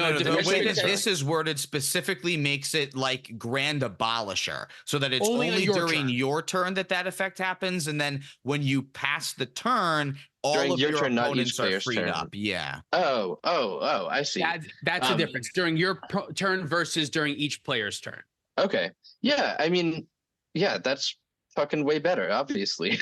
way that different. this is worded specifically makes it like Grand Abolisher, so that it's only during your turn that effect happens, and then when you pass the turn, all during of your your turn, opponents are freed turn. up. Yeah. Oh, I see. That's the difference during your turn versus during each player's turn. Okay. Yeah, I mean, yeah, that's fucking way better, obviously.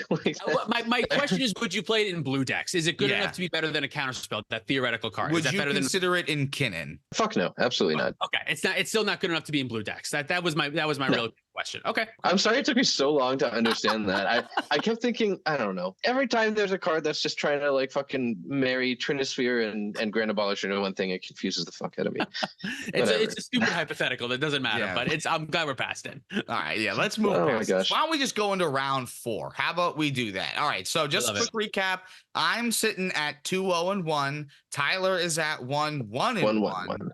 My question is, would you play it in blue decks? Is it good enough to be better than a counterspell, that theoretical card? Would is that you better consider it in Kinnan? Fuck no, absolutely not. Okay, it's still not good enough to be in blue decks. That was my real question. Okay. I'm sorry it took me so long to understand that. I kept thinking, I don't know. Every time there's a card that's just trying to like fucking marry Trinisphere and Grand Abolisher into one thing, it confuses the fuck out of me. It's a stupid hypothetical that doesn't matter, but I'm glad we're past it. All right, yeah, let's move past this. Why don't we just go into round 4? How about we do that? All right, so just a quick recap. I'm sitting at 2-0-1. Tyler is at 1-1-1.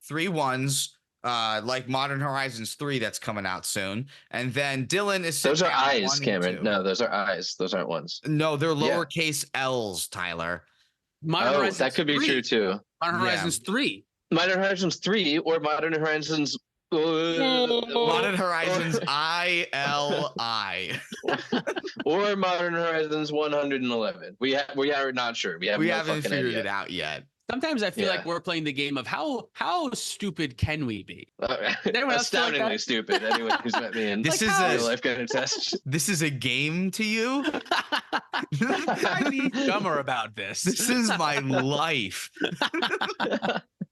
3 1s. Like Modern Horizons 3 that's coming out soon. And then Dylan is those are eyes, Cameron. No, those are eyes. Those aren't ones. No, they're lowercase L's, Tyler. That could be true too. Modern Horizons 3. Modern Horizons 3 or Modern Horizons Modern Horizons ILI. Or Modern Horizons 111. We are not sure. We haven't figured it out yet. Sometimes I feel like we're playing the game of how stupid can we be? Astoundingly stupid. Anyone who's met me in this like, is real life can attest. This is a game to you? I'd be dumber about this. This is my life.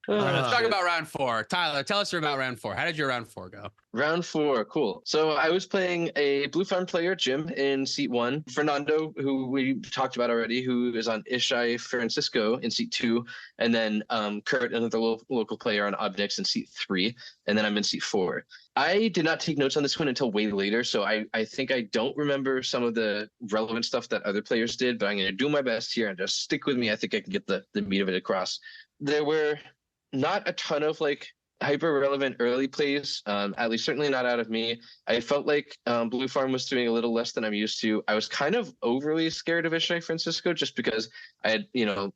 All right, let's talk about round 4. Tyler, tell us about round 4. How did your round 4 go? Round 4, cool. So I was playing a Blue Farm player, Jim, in seat 1. Fernando, who we talked about already, who is on Ishai Francisco in seat 2. And then Kurt, another local player on Obnix in seat 3. And then I'm in seat 4. I did not take notes on this one until way later, so I think I don't remember some of the relevant stuff that other players did, but I'm going to do my best here and just stick with me. I think I can get the meat of it across. There were not a ton of like hyper relevant early plays, at least certainly not out of me. I felt like Blue Farm was doing a little less than I'm used to. I was kind of overly scared of Ishai Francisco just because I had,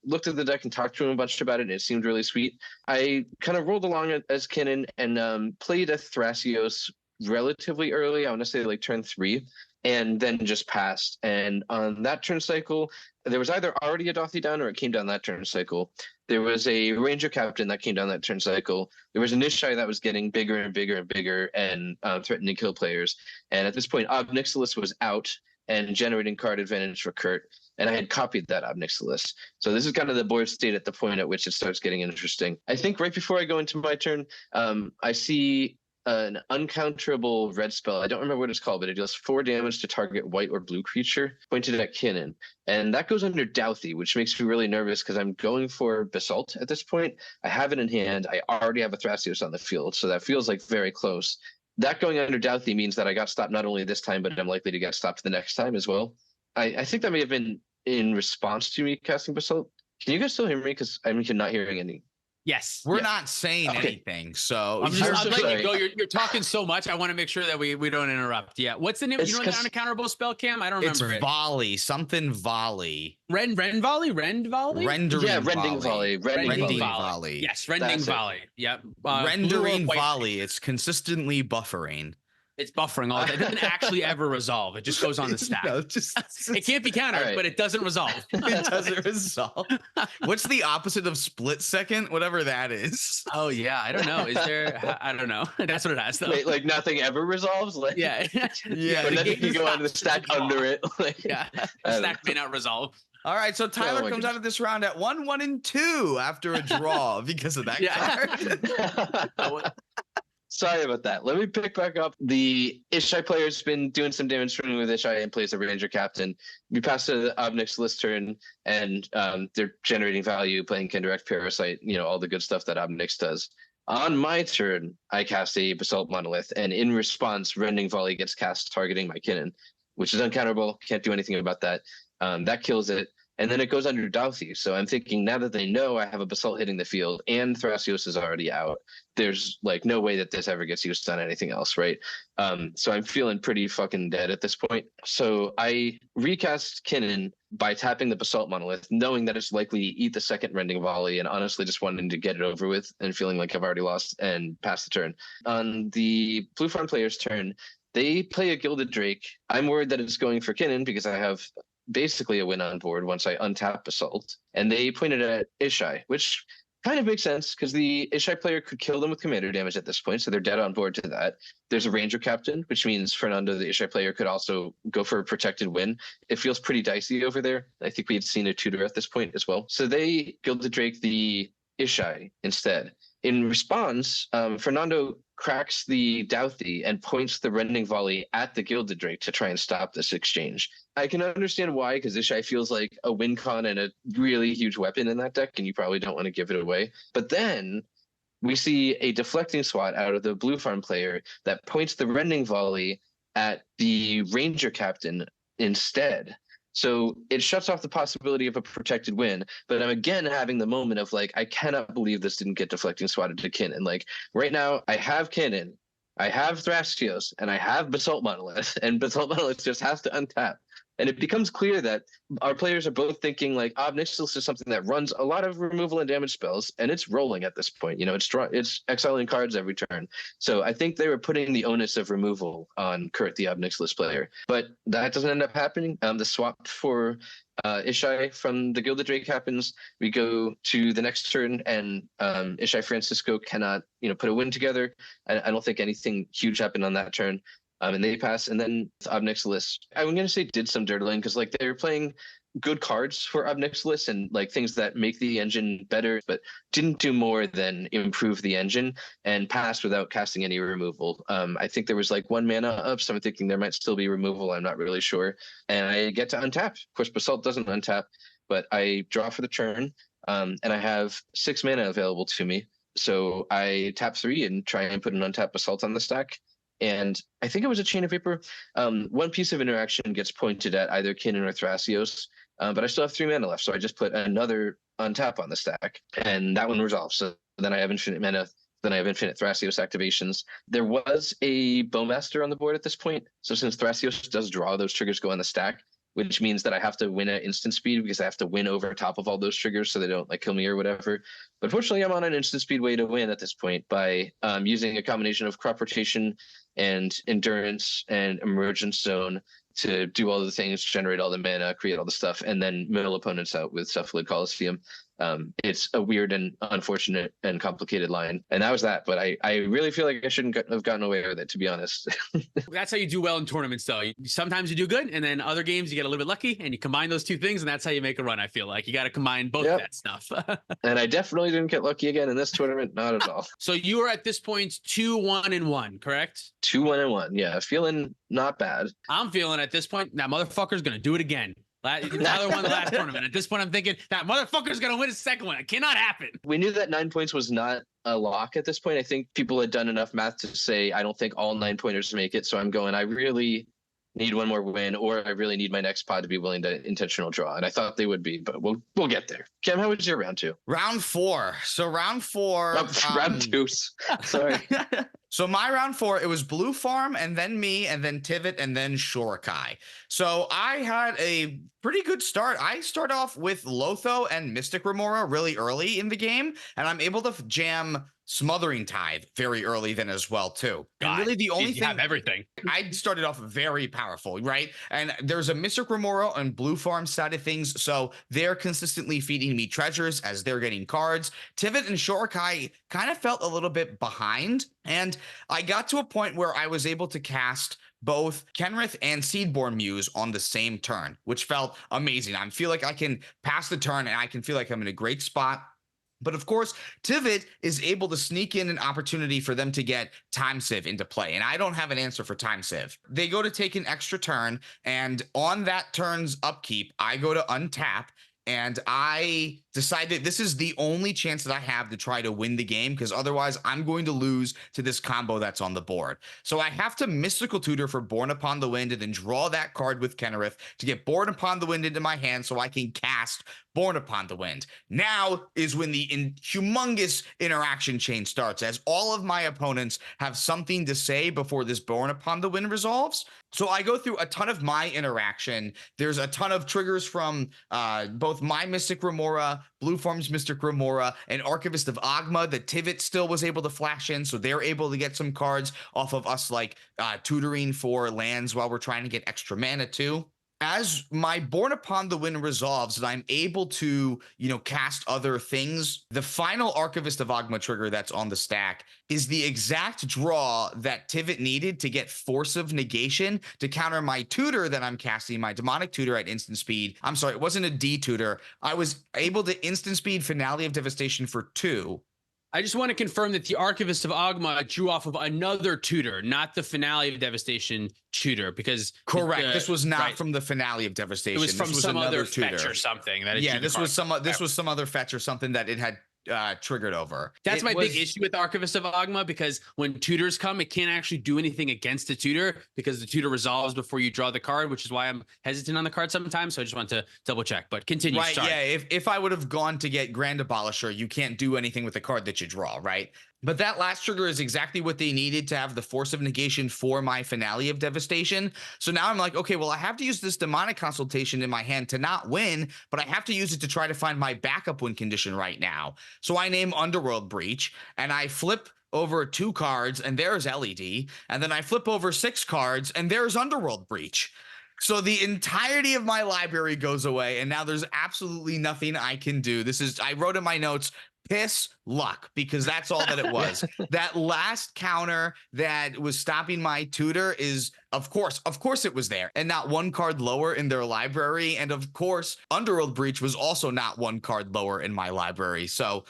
looked at the deck and talked to him a bunch about it, and it seemed really sweet. I kind of rolled along as Kinnan and played a Thrasios relatively early. I want to say like turn 3, and then just passed. And on that turn cycle, there was either already a Dothy down or it came down that turn cycle. There was a Ranger Captain that came down that turn cycle. There was an Ishai that was getting bigger and bigger and bigger and threatening to kill players. And at this point, Ob Nixilis was out and generating card advantage for Kurt. And I had copied that Ob Nixilis. So this is kind of the board state at the point at which it starts getting interesting. I think right before I go into my turn, I see an uncounterable red spell. I don't remember what it's called, but it deals 4 damage to target white or blue creature pointed at Kinnan. And that goes under Douthie, which makes me really nervous because I'm going for Basalt at this point. I have it in hand. I already have a Thrasios on the field, so that feels like very close. That going under Douthie means that I got stopped not only this time, but I'm likely to get stopped the next time as well. I think that may have been in response to me casting Basalt. Can you guys still hear me? Because I'm not hearing any. Yes. We're not saying anything, so I'm letting you go. You're talking so much. I want to make sure that we don't interrupt. Yeah. What's the name? You know the unaccounterable spell, Cam? I don't remember it's it. Volley, something Volley. Rend Volley? Rending Volley. Rending Volley. Yes, Rending Volley. Yep. Rendering Volley. It's consistently buffering. It's buffering all the time. It doesn't actually ever resolve. It just goes on the stack. No, it can't be countered, but it doesn't resolve. It doesn't resolve. What's the opposite of split second? Whatever that is. Oh yeah, I don't know. Is there? I don't know. That's what it has though. Wait, like nothing ever resolves? Like yeah. But then you can go onto the stack under it. Like, yeah. The stack may not resolve. All right, so Tyler comes out of this round at 1-1-2 after a draw because of that card. Sorry about that. Let me pick back up. The Ishai player's been doing some damage running with Ishai and plays a Ranger Captain. We pass to the Ob Nixilis turn, and they're generating value, playing Kindirect Parasite, all the good stuff that Ob Nix does. On my turn, I cast a Basalt Monolith, and in response, Rending Volley gets cast targeting my Kinnan, which is uncounterable. Can't do anything about that. That kills it. And then it goes under Douthie. So I'm thinking now that they know I have a Basalt hitting the field and Thrasios is already out, there's like no way that this ever gets used on anything else, right? So I'm feeling pretty fucking dead at this point. So I recast Kinnan by tapping the Basalt Monolith, knowing that it's likely to eat the second Rending Volley and honestly just wanting to get it over with and feeling like I've already lost and passed the turn. On the Blue Farm player's turn, they play a Gilded Drake. I'm worried that it's going for Kinnan because I have basically a win on board once I untap Basalt. And they pointed at Ishai, which kind of makes sense because the Ishai player could kill them with commander damage at this point, so they're dead on board to that. There's a Ranger Captain, which means Fernando, the Ishai player, could also go for a protected win. It feels pretty dicey over there. I think we had seen a tutor at this point as well. So they Gilded Drake the Ishai instead. In response, Fernando cracks the Douthie and points the Rending Volley at the Gilded Drake to try and stop this exchange. I can understand why, because Ishai feels like a win con and a really huge weapon in that deck, and you probably don't want to give it away. But then we see a deflecting swat out of the Blue Farm player that points the Rending Volley at the Ranger Captain instead. So it shuts off the possibility of a protected win, but I'm again having the moment of like, I cannot believe this didn't get deflecting swatted to Kinnan. Like right now, I have Kinnan, I have Thrasios, and I have Basalt Monolith, and Basalt Monolith just has to untap. And it becomes clear that our players are both thinking like Ob Nixilis is something that runs a lot of removal and damage spells, and it's rolling at this point. It's exiling cards every turn. So I think they were putting the onus of removal on Kurt, the Ob Nixilis player. But that doesn't end up happening. The swap for Ishai from the Gilded Drake happens. We go to the next turn, and Ishai Francisco cannot, put a win together. I don't think anything huge happened on that turn. And they pass, and then Ob Nixilis, I'm going to say did some dirtling because like they were playing good cards for Ob Nixilis and like things that make the engine better, but didn't do more than improve the engine and passed without casting any removal. I think there was like 1 mana up, so I'm thinking there might still be removal. I'm not really sure. And I get to untap. Of course, Basalt doesn't untap, but I draw for the turn, and I have 6 mana available to me. So I tap 3 and try and put an untapped Basalt on the stack. And I think it was a Chain of Vapor. One piece of interaction gets pointed at either Kinnan or Thrasios, but I still have 3 mana left, so I just put another untap on the stack, and that one resolves. So then I have infinite mana Then I have Infinite Thrasios activations. There was a Bowmaster on the board at this point. So since Thrasios does draw, those triggers go on the stack, which means that I have to win at instant speed because I have to win over top of all those triggers so they don't like kill me or whatever. But fortunately, I'm on an instant speed way to win at this point by using a combination of crop rotation and endurance and emergence zone to do all the things, generate all the mana, create all the stuff, and then mill opponents out with Cephalid Coliseum. It's a weird and unfortunate and complicated line. And that was that. But I really feel like I shouldn't have gotten away with it, to be honest. That's how you do well in tournaments, though. Sometimes you do good, and then other games you get a little bit lucky, and you combine those two things, and that's how you make a run, I feel like. You got to combine both that stuff. And I definitely didn't get lucky again in this tournament. Not at all. So you are at this point 2-1-1, correct? 2-1-1. Yeah, feeling not bad. I'm feeling at this point, that motherfucker's going to do it again. Tyler won the last tournament. At this point, I'm thinking that motherfucker's going to win a second one. It cannot happen. We knew that 9 points was not a lock at this point. I think people had done enough math to say, I don't think all 9 pointers make it. So I'm going, I really need one more win, or I really need my next pod to be willing to intentional draw. And I thought they would be, but we'll get there. Cam, how was your round 2? Round 4. So round 4. Round 2. Sorry. So my round 4, it was Blue Farm and then me and then Tivit and then Shorakai. So I had a pretty good start. I start off with Lotho and Mystic Remora really early in the game, and I'm able to jam Smothering Tithe very early then as well too. God, and really the only thing, have everything. I started off very powerful, right? And there's a Mystic Remora on Blue Farm side of things, so they're consistently feeding me treasures as they're getting cards. Tivit and Shorakai kind of felt a little bit behind, and I got to a point where I was able to cast both Kenrith and Seedborn Muse on the same turn, which felt amazing. I feel like I can pass the turn and I can feel like I'm in a great spot. But of course, Tivit is able to sneak in an opportunity for them to get Time Sieve into play. And I don't have an answer for Time Sieve. They go to take an extra turn, and on that turn's upkeep, I go to untap. And I decided this is the only chance that I have to try to win the game, because otherwise I'm going to lose to this combo that's on the board. So I have to Mystical Tutor for Born Upon the Wind and then draw that card with Kenrith to get Born Upon the Wind into my hand so I can cast Born Upon the Wind. Now is when the humongous interaction chain starts, as all of my opponents have something to say before this Born Upon the Wind resolves. So I go through a ton of my interaction. There's a ton of triggers from both my Mystic Remora, Blue Farm's Mystic Remora, and Archivist of Ogma that Tivit still was able to flash in, so they're able to get some cards off of us, like tutoring for lands while we're trying to get extra mana too. As my Born Upon the Wind resolves and I'm able to, cast other things, the final Archivist of Ogma trigger that's on the stack is the exact draw that Tivit needed to get Force of Negation to counter my tutor that I'm casting, my Demonic Tutor at instant speed. I'm sorry, it wasn't a D tutor. I was able to instant speed Finale of Devastation for 2. I just want to confirm that the Archivist of Ogma drew off of another tutor, not the Finale of Devastation tutor, because correct. This was not from the Finale of Devastation. It was from some other fetch or something. This was some other fetch or something that it had triggered over. That's my big issue with Archivist of Ogma, because when tutors come, it can't actually do anything against the tutor because the tutor resolves before you draw the card, which is why I'm hesitant on the card sometimes. So I just want to double check, but continue. Right. Sorry. Yeah. If I would have gone to get Grand Abolisher, you can't do anything with the card that you draw, right? But that last trigger is exactly what they needed to have the Force of Negation for my Finale of Devastation. So now I'm like, okay, well, I have to use this Demonic Consultation in my hand to not win, but I have to use it to try to find my backup win condition right now. So I name Underworld Breach, and I flip over 2 cards, and there's LED, and then I flip over 6 cards, and there's Underworld Breach. So the entirety of my library goes away, and now there's absolutely nothing I can do. I wrote in my notes, piss luck, because that's all that it was. That last counter that was stopping my tutor is, of course it was there, and not 1 card lower in their library. And of course, Underworld Breach was also not 1 card lower in my library. So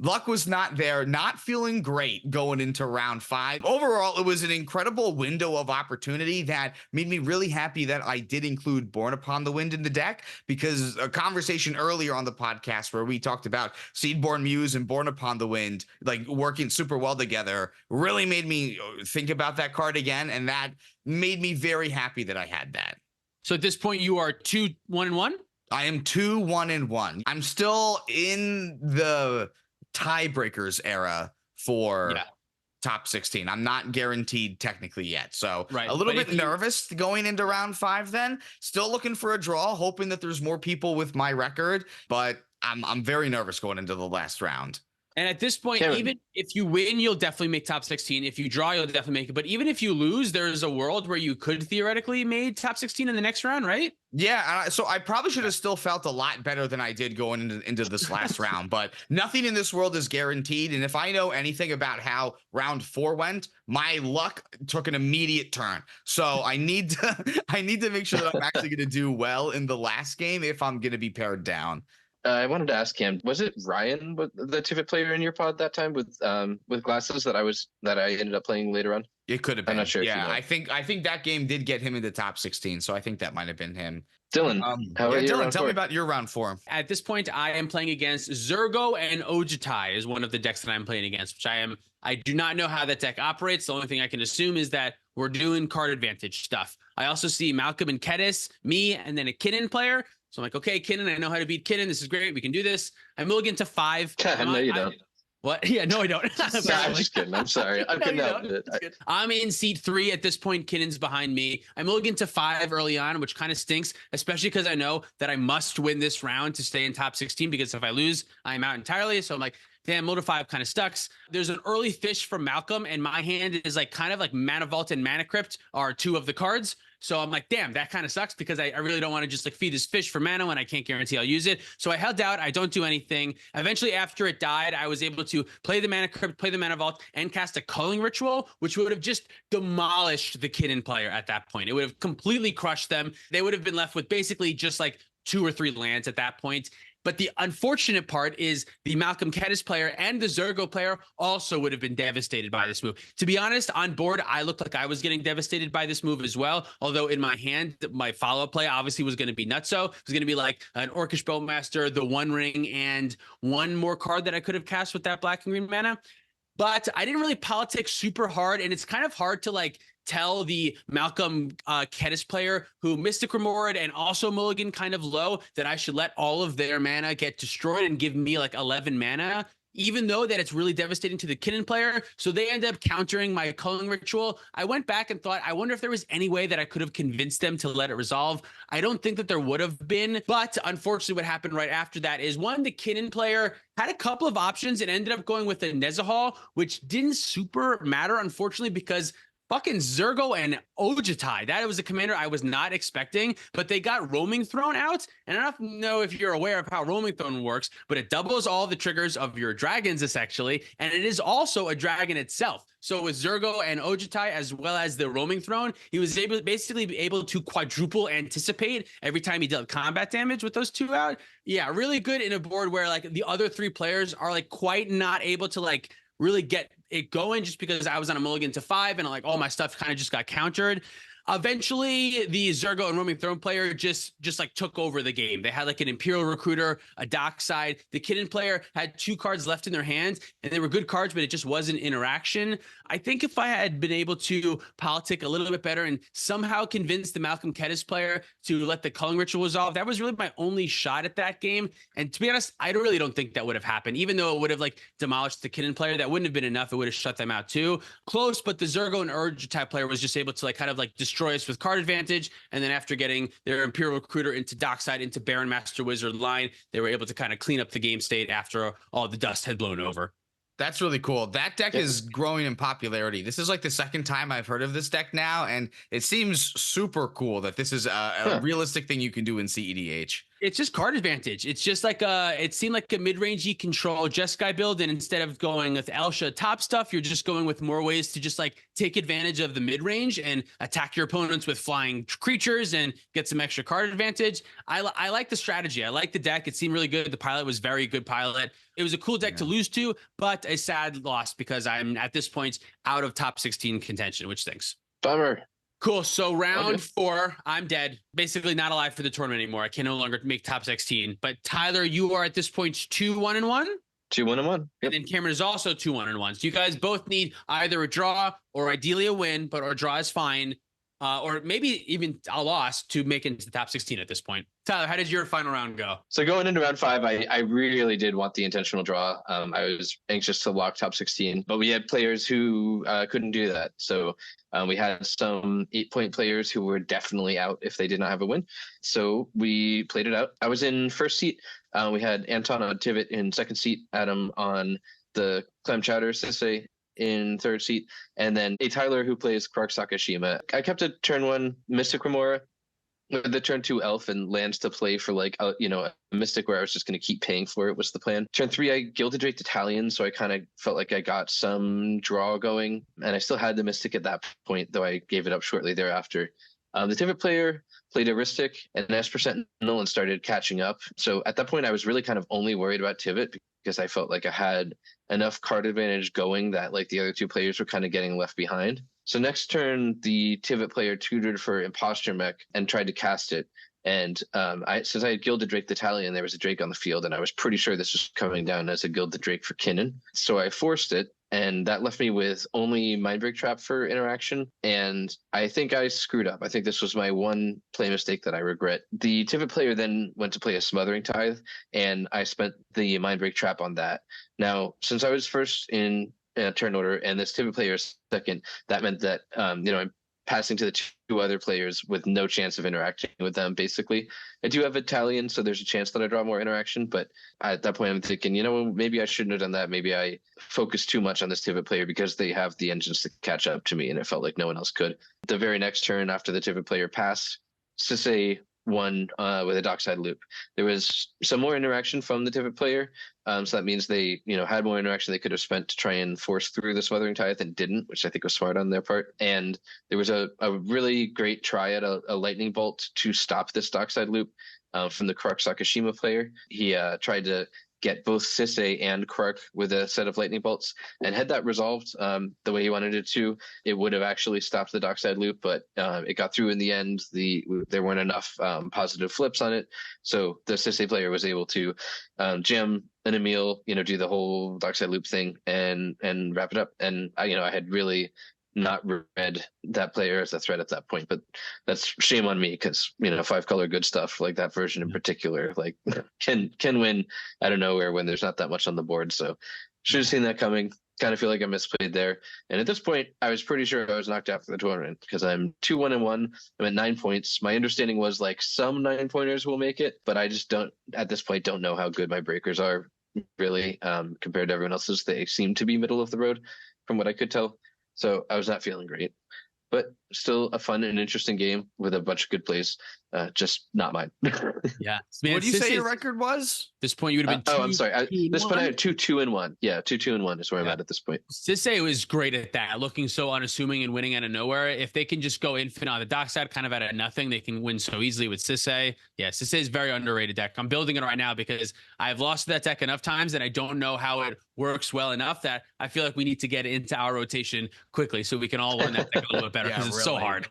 luck was not there. Not feeling great going into round 5. Overall, it was an incredible window of opportunity that made me really happy that I did include Born Upon the Wind in the deck, because a conversation earlier on the podcast where we talked about Seedborn Muse and Born Upon the Wind like working super well together really made me think about that card again, and that made me very happy that I had that. So at this point, you are 2-1-1? I am 2-1-1. I'm still in the tiebreakers era for Yeah. top 16. I'm not guaranteed technically yet. So Right. a little But bit nervous going into round 5 then. Still looking for a draw, hoping that there's more people with my record, but I'm very nervous going into the last round. And at this point, Cameron. even if you win, you'll definitely make top 16. If you draw, you'll definitely make it. But even if you lose, there's a world where you could theoretically made top 16 in the next round, right? Yeah, so I probably should have still felt a lot better than I did going into this last round, but nothing in this world is guaranteed. And if I know anything about how round 4 went, my luck took an immediate turn. So I need to make sure that I'm actually going to do well in the last game if I'm going to be pared down. I wanted to ask Cam, was it Ryan, the Tivit player in your pod that time with glasses that I ended up playing later on? It could have been. I'm not sure. Yeah, if you know. I think that game did get him into top 16, so I think that might have been him. Dylan, how about you? Dylan, tell me about your round 4. At this point, I am playing against Zergo and Ojutai is one of the decks that I'm playing against, which I do not know how that deck operates. The only thing I can assume is that we're doing card advantage stuff. I also see Malcolm and Kedis, me, and then a Kinnan player. So I'm like, okay, Kinnan, I know how to beat Kinnan. This is great. We can do this. I mulligan to 5. No, you don't. What? Yeah, no, I don't. I'm just kidding. I'm sorry. I couldn't help it. I'm in seat 3 at this point. Kinnan's behind me. I'm mulligan to 5 early on, which kind of stinks, especially because I know that I must win this round to stay in top 16, because if I lose, I'm out entirely. So I'm like, damn, Moto 5 kind of sucks. There's an early fish from Malcolm, and my hand is like kind of like Mana Vault and Mana Crypt are 2 of the cards. So I'm like, damn, that kind of sucks, because I really don't want to just like feed this fish for mana when I can't guarantee I'll use it. So I held out. I don't do anything. Eventually, after it died, I was able to play the Mana Crypt, play the Mana Vault, and cast a Culling Ritual, which would have just demolished the Kinnan player at that point. It would have completely crushed them. They would have been left with basically just like 2 or 3 lands at that point. But the unfortunate part is the Malcolm Kedis player and the Zergo player also would have been devastated by this move. To be honest, on board, I looked like I was getting devastated by this move as well. Although in my hand, my follow-up play obviously was going to be nutso. It was going to be like an Orcish Bowmaster, the One Ring, and one more card that I could have cast with that black and green mana. But I didn't really politic super hard, and it's kind of hard to like tell the Malcolm Kedis player who Mystic Remored and also mulligan kind of low that I should let all of their mana get destroyed and give me like 11 mana, even though that it's really devastating to the Kinnan player. So they end up countering my Culling Ritual. I went back and thought, I wonder if there was any way that I could have convinced them to let it resolve. I don't think that there would have been, but unfortunately what happened right after that is the Kinnan player had a couple of options and ended up going with a Nezahal, which didn't super matter, unfortunately, because fucking Zergo and Ojutai, that was a commander I was not expecting, but they got Roaming Throne out. And I don't know if you're aware of how Roaming Throne works, but it doubles all the triggers of your dragons, essentially. And it is also a dragon itself. So with Zergo and Ojutai, as well as the Roaming Throne, he was basically able to quadruple anticipate every time he dealt combat damage with those 2 out. Yeah, really good in a board where like the other 3 players are like quite not able to like really get it going, just because I was on a mulligan to 5 and like all my stuff kind of just got countered. Eventually, the Zergo and Roaming Throne player just like took over the game. They had like an Imperial Recruiter, a Dockside. The Kinnan player had 2 cards left in their hands, and they were good cards, but it just wasn't interaction. I think if I had been able to politic a little bit better and somehow convince the Malcolm Kedis player to let the Culling Ritual resolve, that was really my only shot at that game. And to be honest, I really don't think that would have happened. Even though it would have like demolished the Kinnan player, that wouldn't have been enough. It would have shut them out too. Close, but the Zergo and Ojutai player was just able to like kind of like destroy us with card advantage. And then after getting their Imperial Recruiter into Dockside, into Baron Master Wizard line, they were able to kind of clean up the game state after all the dust had blown over. That's really cool. That deck is growing in popularity. This is like the second time I've heard of this deck now, and it seems super cool that this is a realistic thing you can do in cEDH. It's just card advantage. It's just like it seemed like a mid-rangey control Jeskai build, and instead of going with Elsha top stuff, you're just going with more ways to just like take advantage of the mid-range and attack your opponents with flying creatures and get some extra card advantage. I like the strategy. I like the deck. It seemed really good. The pilot was very good pilot. It was a cool deck to lose to, but a sad loss because I'm at this point out of top 16 contention, which stinks. Bummer. Cool. So round 4, I'm dead. Basically not alive for the tournament anymore. I can no longer make top 16. But Tyler, you are at this point 2-1-1. 2-1-1. Yep. And then Cameron is also 2-1-1. So you guys both need either a draw or ideally a win, but a draw is fine. or maybe even a loss to make it into the top 16 at this point. Tyler, how did your final round go? So going into round 5, I really did want the intentional draw. I was anxious to lock top 16, but we had players who couldn't do that. So we had some 8-point players who were definitely out if they did not have a win. So we played it out. I was in first seat. We had Anton on Tivit in second seat, Adam on the Clam Chowder Sensei in third seat, and then a Tyler who plays Clark Sakashima. I kept a turn 1 Mystic Remora with the turn 2 Elf and lands to play for like a Mystic where I was just going to keep paying for it was the plan. Turn 3 I Gilded Drake Italian, so I kind of felt like I got some draw going, and I still had the Mystic at that point, though I gave it up shortly thereafter. The Tivit player played Aristic and Esper Sentinel and started catching up. So at that point, I was really kind of only worried about Tivit because I felt like I had enough card advantage going that like the other 2 players were kind of getting left behind. So next turn, the Tivit player tutored for Imposture Mech and tried to cast it. And since I had Gilded Drake the Italian, there was a Drake on the field, and I was pretty sure this was coming down as a Gilded Drake for Kinnan. So I forced it, and that left me with only Mindbreak Trap for interaction. And I think I screwed up. I think this was my one play mistake that I regret. The Tivit player then went to play a Smothering Tithe, and I spent the Mindbreak Trap on that. Now, since I was first in turn order and this Tivit player is second, that meant that I'm passing to the 2 other players with no chance of interacting with them, basically. I do have Italian, so there's a chance that I draw more interaction, but at that point I'm thinking, maybe I shouldn't have done that. Maybe I focused too much on this Tivit player because they have the engines to catch up to me, and it felt like no one else could. The very next turn after the Tivit player passed, Sisei won with a Dockside Loop. There was some more interaction from the Tivit player, so that means they had more interaction they could have spent to try and force through the Smothering Tithe and didn't, which I think was smart on their part. And there was a really great try at a Lightning Bolt to stop this Dockside Loop from the Krark Sakashima player. He tried to get both Sisei and Krark with a set of Lightning Bolts, and had that resolved the way he wanted it to, it would have actually stopped the Dockside Loop, but it got through in the end. There weren't enough positive flips on it, so the Sisei player was able to jam an Emil, do the whole Dockside Loop thing and wrap it up. And I had really not read that player as a threat at that point, but that's shame on me because 5-color good stuff like that version in particular like can win out of nowhere when there's not that much on the board. So should have seen that coming. Kind of feel like I misplayed there, and at this point I was pretty sure I was knocked out for the tournament because I'm 2-1-1. I'm at 9 points. My understanding was like some 9-pointers will make it, but I just don't at this point don't know how good my breakers are really compared to everyone else's. They seem to be middle of the road from what I could tell. So I was not feeling great, but still a fun and interesting game with a bunch of good plays. Just not mine. Yeah. Man, what do you say your record was? This point you would have been I'm sorry. This point I had 2-2-1. Yeah, 2-2-1 is where I'm at this point. Sisei was great at that, looking so unassuming and winning out of nowhere. If they can just go infinite on the Dockside, kind of out of nothing, they can win so easily with Sisei. Yeah, Sisei is very underrated deck. I'm building it right now because I've lost that deck enough times and I don't know how it works well enough that I feel like we need to get it into our rotation quickly so we can all learn that deck a little bit better because it's so hard.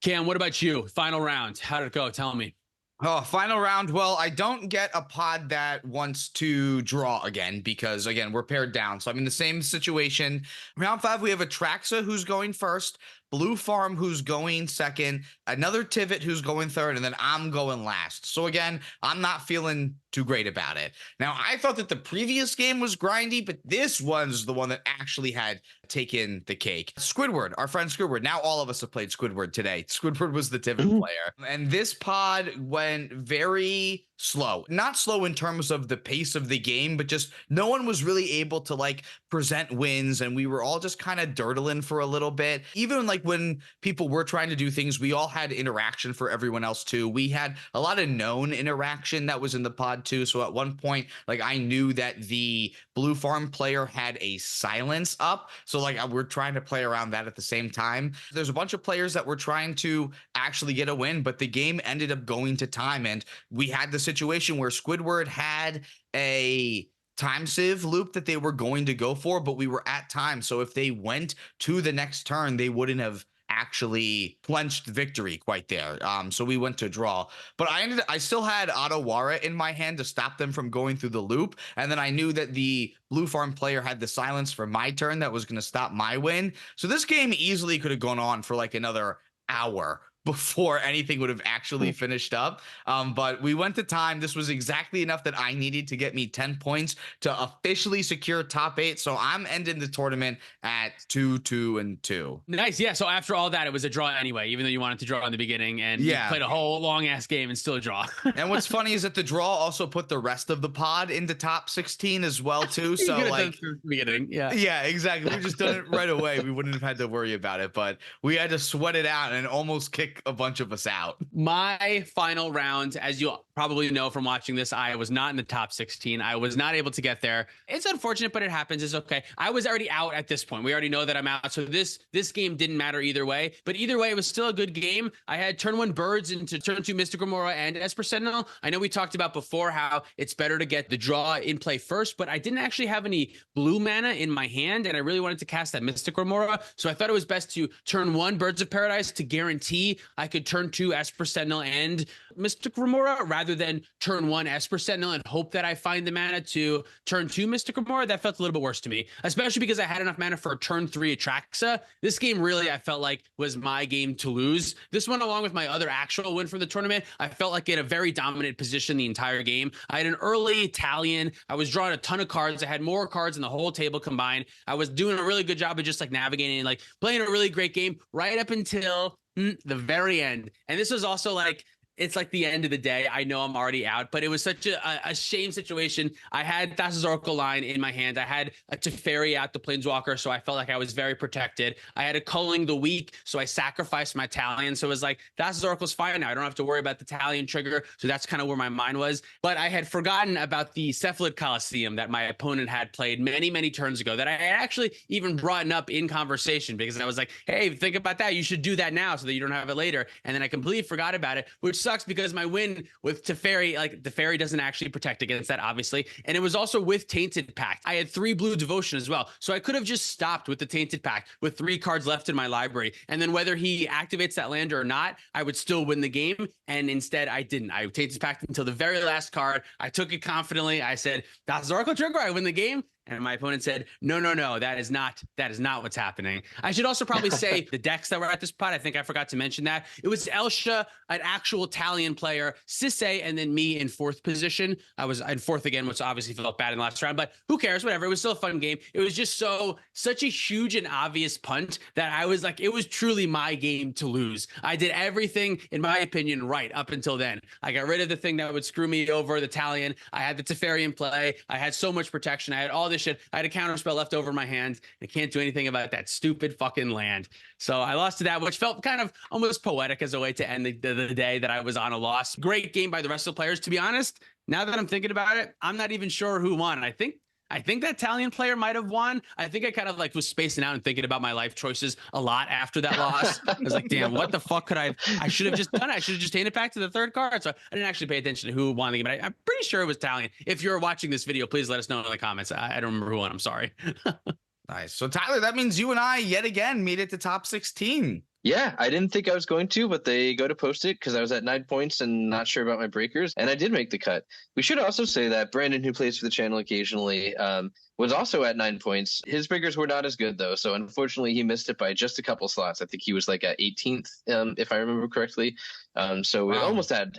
Cam, what about you? Final round. How did it go? Tell me. Oh, final round. Well, I don't get a pod that wants to draw again because, again, we're paired down. So I'm in the same situation. Round 5, we have a Traxa who's going first, Blue Farm who's going second, another Tivit who's going third, and then I'm going last. So again, I'm not feeling too great about it. Now, I thought that the previous game was grindy, but this was the one that actually had taken the cake. Squidward, our friend Squidward. Now all of us have played Squidward today. Squidward was the Tivit player. And this pod went very slow. Not slow in terms of the pace of the game, but just no one was really able to like present wins, and we were all just kind of dirtling for a little bit. Even like when people were trying to do things, we all had interaction for everyone else too. We had a lot of known interaction that was in the pod too. So at one point, like I knew that the Blue Farm player had a silence up. So like we're trying to play around that at the same time. There's a bunch of players that were trying to actually get a win, but the game ended up going to time, and we had the situation where Squidward had a time sieve loop that they were going to go for, but we were at time. So if they went to the next turn, they wouldn't have actually clenched victory quite there. So we went to draw, but I still had Otawara in my hand to stop them from going through the loop. And then I knew that the Blue Farm player had the silence for my turn that was going to stop my win. So this game easily could have gone on for like another hour before anything would have actually finished up. But we went to time. This was exactly enough that I needed to get me 10 points to officially secure top 8. So I'm ending the tournament at 2-2-2. Nice. Yeah. So after all that, it was a draw anyway, even though you wanted to draw in the beginning, and you played a whole long ass game and still a draw. And what's funny is that the draw also put the rest of the pod into top 16 as well, too. So like beginning. Yeah, exactly. We just done it right away. We wouldn't have had to worry about it, but we had to sweat it out and almost kick a bunch of us out. My final round, as you probably know from watching this, I was not in the top 16. I was not able to get there. It's unfortunate, but it happens. It's okay. I was already out at this point. We already know that I'm out. So this game didn't matter either way. But either way, it was still a good game. I had turn 1 Birds into turn 2 Mystic Remora and Esper Sentinel. I know we talked about before how it's better to get the draw in play first, but I didn't actually have any blue mana in my hand, and I really wanted to cast that Mystic Remora. So I thought it was best to turn 1 Birds of Paradise to guarantee I could turn 2 Esper Sentinel and Mystic Remora, rather than turn 1 Esper Sentinel and hope that I find the mana to turn 2 Mystic Remora. That felt a little bit worse to me, especially because I had enough mana for turn 3 Atraxa. This game really, I felt like, was my game to lose. This one, along with my other actual win from the tournament, I felt like in a very dominant position the entire game. I had an early Italian. I was drawing a ton of cards. I had more cards than the whole table combined. I was doing a really good job of just like navigating and like playing a really great game right up until the very end. And this was also like, it's like the end of the day. I know I'm already out, but it was such a shame situation. I had Thassa's Oracle line in my hand. I had a Teferi out the Planeswalker, so I felt like I was very protected. I had a Culling the Weak, so I sacrificed my Talion. So it was like, Thassa's Oracle's fine now. I don't have to worry about the Talion trigger. So that's kind of where my mind was. But I had forgotten about the Cephalid Coliseum that my opponent had played many, many turns ago, that I had actually even brought up in conversation, because I was like, hey, think about that. You should do that now so that you don't have it later. And then I completely forgot about it, which sucks because my win with Teferi, like Teferi doesn't actually protect against that, obviously. And it was also with Tainted Pact. I had 3 blue Devotion as well. So I could have just stopped with the Tainted Pact with 3 cards left in my library. And then whether he activates that land or not, I would still win the game. And instead I didn't. I Tainted Pact until the very last card. I took it confidently. I said, that's Oracle trigger. I win the game. And my opponent said, no, that is not what's happening. I should also probably say the decks that were at this pot. I think I forgot to mention that. It was Elsha, an actual Italian player, Sisse, and then me in 4th position. I was in 4th again, which obviously felt bad in the last round, but who cares? Whatever. It was still a fun game. It was just such a huge and obvious punt that I was like, it was truly my game to lose. I did everything, in my opinion, right up until then. I got rid of the thing that would screw me over, the Talion. I had the Teferi in play. I had so much protection. I had all this shit. I had a counter spell left over in my hand. I can't do anything about that stupid fucking land. So I lost to that, which felt kind of almost poetic as a way to end the day that I was on a loss. Great game by the rest of the players. To be honest, now that I'm thinking about it, I'm not even sure who won. I think that Italian player might have won. I think I kind of like was spacing out and thinking about my life choices a lot after that loss. I was like, damn, what the fuck could I should have just done it. I should have just handed it back to the 3rd card. So I didn't actually pay attention to who won the game, but I'm pretty sure it was Italian. If you're watching this video, please let us know in the comments. I don't remember who won. I'm sorry. Nice. So Tyler, that means you and I yet again made it to top 16. Yeah, I didn't think I was going to, but they go to post it because I was at 9 points and not sure about my breakers, and I did make the cut. We should also say that Brandon, who plays for the channel occasionally, was also at 9 points. His breakers were not as good, though, so unfortunately he missed it by just a couple slots. I think he was like at 18th, if I remember correctly. So we almost had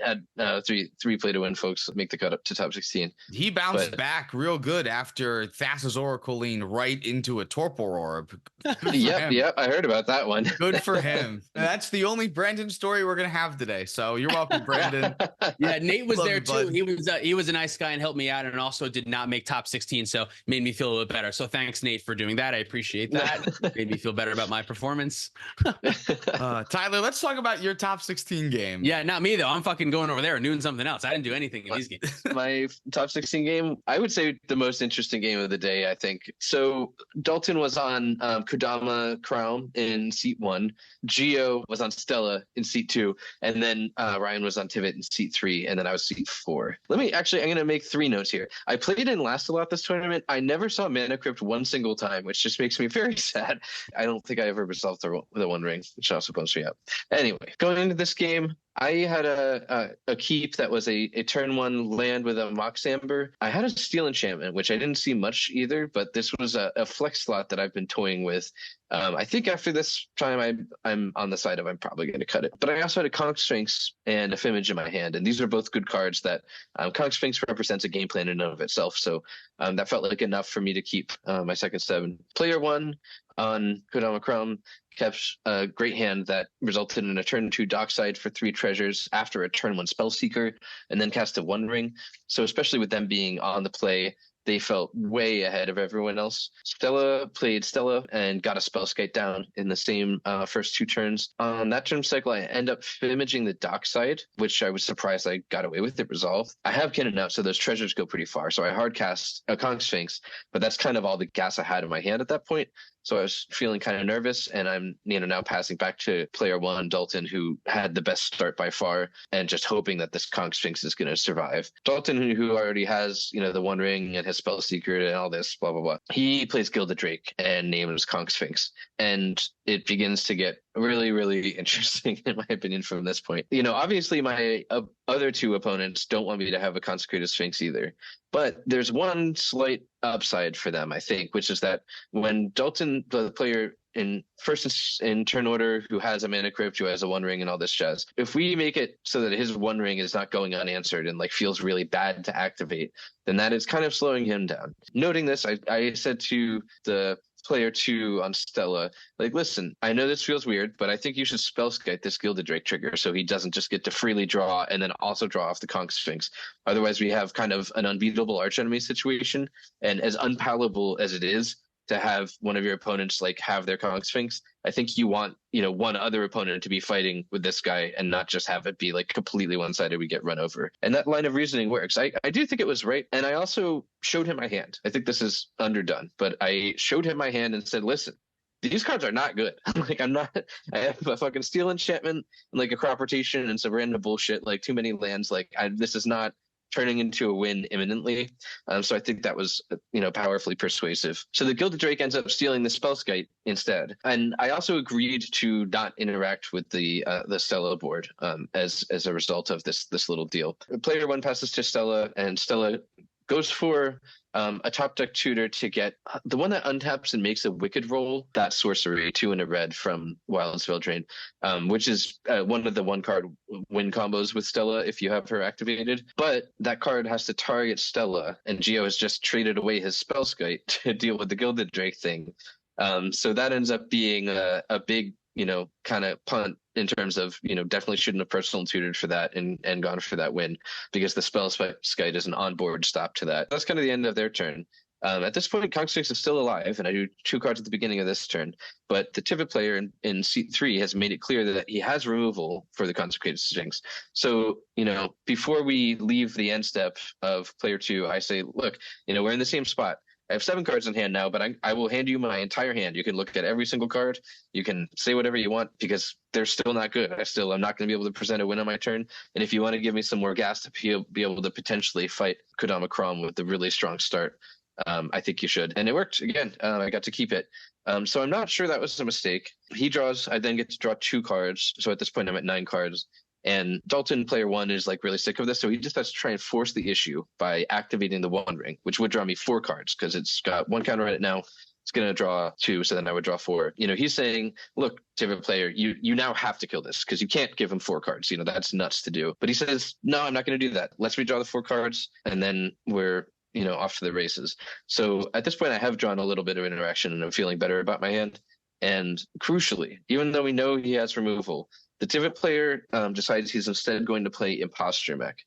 three play to win folks make the cut up to top 16. He bounced back real good after Thassa's Oracle leaned right into a Torpor Orb. Yep, I heard about that one. Good for him. That's the only Brandon story we're gonna have today. So you're welcome, Brandon. Yeah, Nate was Love there you, bud. too. He was a nice guy and helped me out, and also did not make top 16, so made me feel a little better. So thanks, Nate, for doing that. I appreciate that. Made me feel better about my performance. Tyler, let's talk about your top 16 game. Yeah, not me though. I'm fucking going over there and doing something else. I didn't do anything in these games. My top 16 game, I would say the most interesting game of the day, I think. So Dalton was on Kodama Crown in seat 1. Gio was on Stella in seat 2. And then Ryan was on Tivit in seat 3. And then I was seat 4. I'm going to make 3 notes here. I played in Last a lot this tournament. I never saw Mana Crypt one single time, which just makes me very sad. I don't think I ever resolved the One Ring, which also bumps me up. Anyway, going into this game, I had a keep that was a turn 1 land with a Mox Amber. I had a Steel Enchantment, which I didn't see much either, but this was a flex slot that I've been toying with I think after this time, I'm on the side of I'm probably going to cut it. But I also had a Conch Sphinx and a Fimage in my hand, and these are both good cards that Conch Sphinx represents a game plan in and of itself. So that felt like enough for me to keep my second 7. Player 1 on Kodama Chrome kept a great hand that resulted in a turn 2 Dockside for 3 treasures after a turn 1 Spellseeker, and then cast a One Ring. So especially with them being on the play, they felt way ahead of everyone else. Stella played Stella and got a Spellskite down in the same first 2 turns. On that turn cycle, I end up imaging the Dockside, which I was surprised I got away with it resolved. I have Cannon out, so those treasures go pretty far. So I hard cast a Conch Sphinx, but that's kind of all the gas I had in my hand at that point. So I was feeling kind of nervous, and I'm now passing back to player 1, Dalton, who had the best start by far, and just hoping that this Conch Sphinx is going to survive. Dalton, who already has the One Ring and his Spellseeker and all this, blah, blah, blah. He plays Gilded Drake and names Conch Sphinx. And it begins to get really, really interesting, in my opinion, from this point. Obviously, my other 2 opponents don't want me to have a Consecrated Sphinx either. But there's one slight upside for them, I think, which is that when Dalton, the player in turn order, who has a Mana Crypt, who has a One Ring and all this jazz, if we make it so that his One Ring is not going unanswered and feels really bad to activate, then that is kind of slowing him down. Noting this, I said to the player 2 on Stella, listen, I know this feels weird, but I think you should Spellskite this Gilded Drake trigger so he doesn't just get to freely draw and then also draw off the Conch Sphinx. Otherwise, we have kind of an unbeatable archenemy situation, and as unpalatable as it is to have one of your opponents have their Conch Sphinx, I think you want one other opponent to be fighting with this guy and not just have it be completely one-sided, we get run over. And that line of reasoning works. I do think it was right, and I also showed him my hand. I think this is underdone, but I showed him my hand and said, listen, these cards are not good. I have a fucking Steel Enchantment and a Crop Rotation and some random bullshit, too many lands. This is not turning into a win imminently. So I think that was, powerfully persuasive. So the Gilded Drake ends up stealing the Spellskite instead. And I also agreed to not interact with the Stella board as a result of this little deal. Player 1 passes to Stella, and Stella goes for a top deck tutor to get the one that untaps and makes a Wicked roll, that sorcery, 2 and a red from Wild Spell Drain, which is one of the 1-card win combos with Stella if you have her activated. But that card has to target Stella, and Geo has just traded away his Spellskite to deal with the Gilded Drake thing. So that ends up being a big, kind of punt in terms of, definitely shouldn't have personal tutored for that and gone for that win, because the Spellskite is an onboard stop to that. That's kind of the end of their turn. At this point, Conch Sphinx is still alive, and I do 2 cards at the beginning of this turn. But the Tivit player in seat 3 has made it clear that he has removal for the Consecrated Sphinx. So, before we leave the end step of player 2, I say, look, we're in the same spot. I have 7 cards in hand now, but I will hand you my entire hand. You can look at every single card. You can say whatever you want, because they're still not good. I'm not going to be able to present a win on my turn. And if you want to give me some more gas to be able to potentially fight Kodama Crom with a really strong start, I think you should. And it worked again. I got to keep it. So I'm not sure that was a mistake. He draws. I then get to draw 2 cards. So at this point, I'm at 9 cards. And Dalton, player 1, is really sick of this, so he just has to try and force the issue by activating the One Ring, which would draw me 4 cards because it's got 1 counter on it now. It's going to draw 2, so then I would draw 4. He's saying, look, Tivit player, you now have to kill this because you can't give him 4 cards. That's nuts to do. But he says, no, I'm not going to do that. Let's redraw the 4 cards, and then we're off to the races. So at this point, I have drawn a little bit of interaction, and I'm feeling better about my hand. And crucially, even though we know he has removal, the Tivit player decides he's instead going to play Imposture Mech.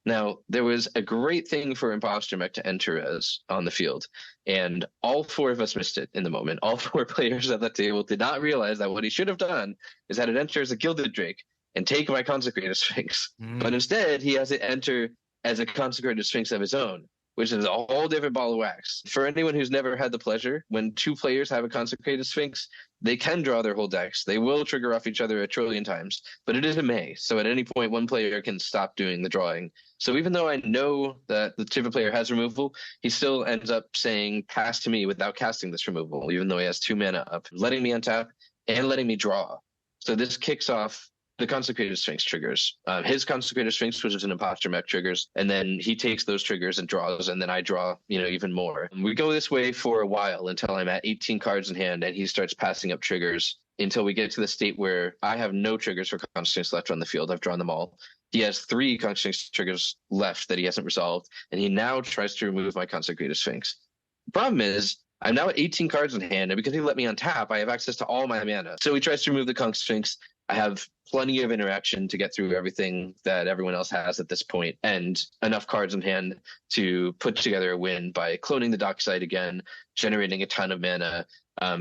Now, there was a great thing for Imposture Mech to enter as on the field, and all 4 of us missed it in the moment. All 4 players at the table did not realize that what he should have done is had it enter as a Gilded Drake and take my Consecrated Sphinx. But instead, he has it enter as a Consecrated Sphinx of his own, which is a whole different ball of wax. For anyone who's never had the pleasure, when 2 players have a Consecrated Sphinx, they can draw their whole decks. They will trigger off each other a trillion times, but it is a May. So at any point, one player can stop doing the drawing. So even though I know that the Tivit player has removal, he still ends up saying pass to me without casting this removal, even though he has 2 mana up, letting me untap and letting me draw. So this kicks off the Consecrated Sphinx triggers. His Consecrated Sphinx, which is an imposter mech, triggers, and then he takes those triggers and draws, and then I draw, even more. We go this way for a while until I'm at 18 cards in hand, and he starts passing up triggers until we get to the state where I have no triggers for Consecrated left on the field. I've drawn them all. He has 3 Consecrated triggers left that he hasn't resolved, and he now tries to remove my Consecrated Sphinx. The problem is, I'm now at 18 cards in hand, and because he let me untap, I have access to all my mana. So he tries to remove the Conch Sphinx. I have plenty of interaction to get through everything that everyone else has at this point, and enough cards in hand to put together a win by cloning the Dockside again, generating a ton of mana,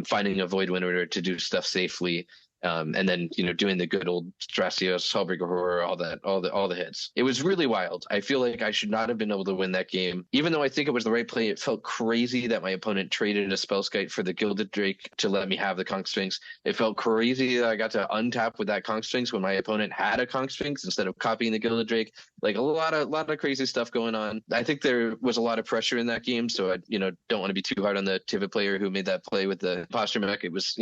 finding a Void Winter to do stuff safely, and then doing the good old Strassios, Hellbreaker Horror, all the hits. It was really wild. I feel like I should not have been able to win that game, even though I think it was the right play. It felt crazy that my opponent traded a Spellskite for the Gilded Drake to let me have the Conch Sphinx. It felt crazy that I got to untap with that Conch Sphinx when my opponent had a Conch Sphinx instead of copying the Gilded Drake. Like a lot of crazy stuff going on. I think there was a lot of pressure in that game, so I don't want to be too hard on the Tivit player who made that play with the posture mech. It was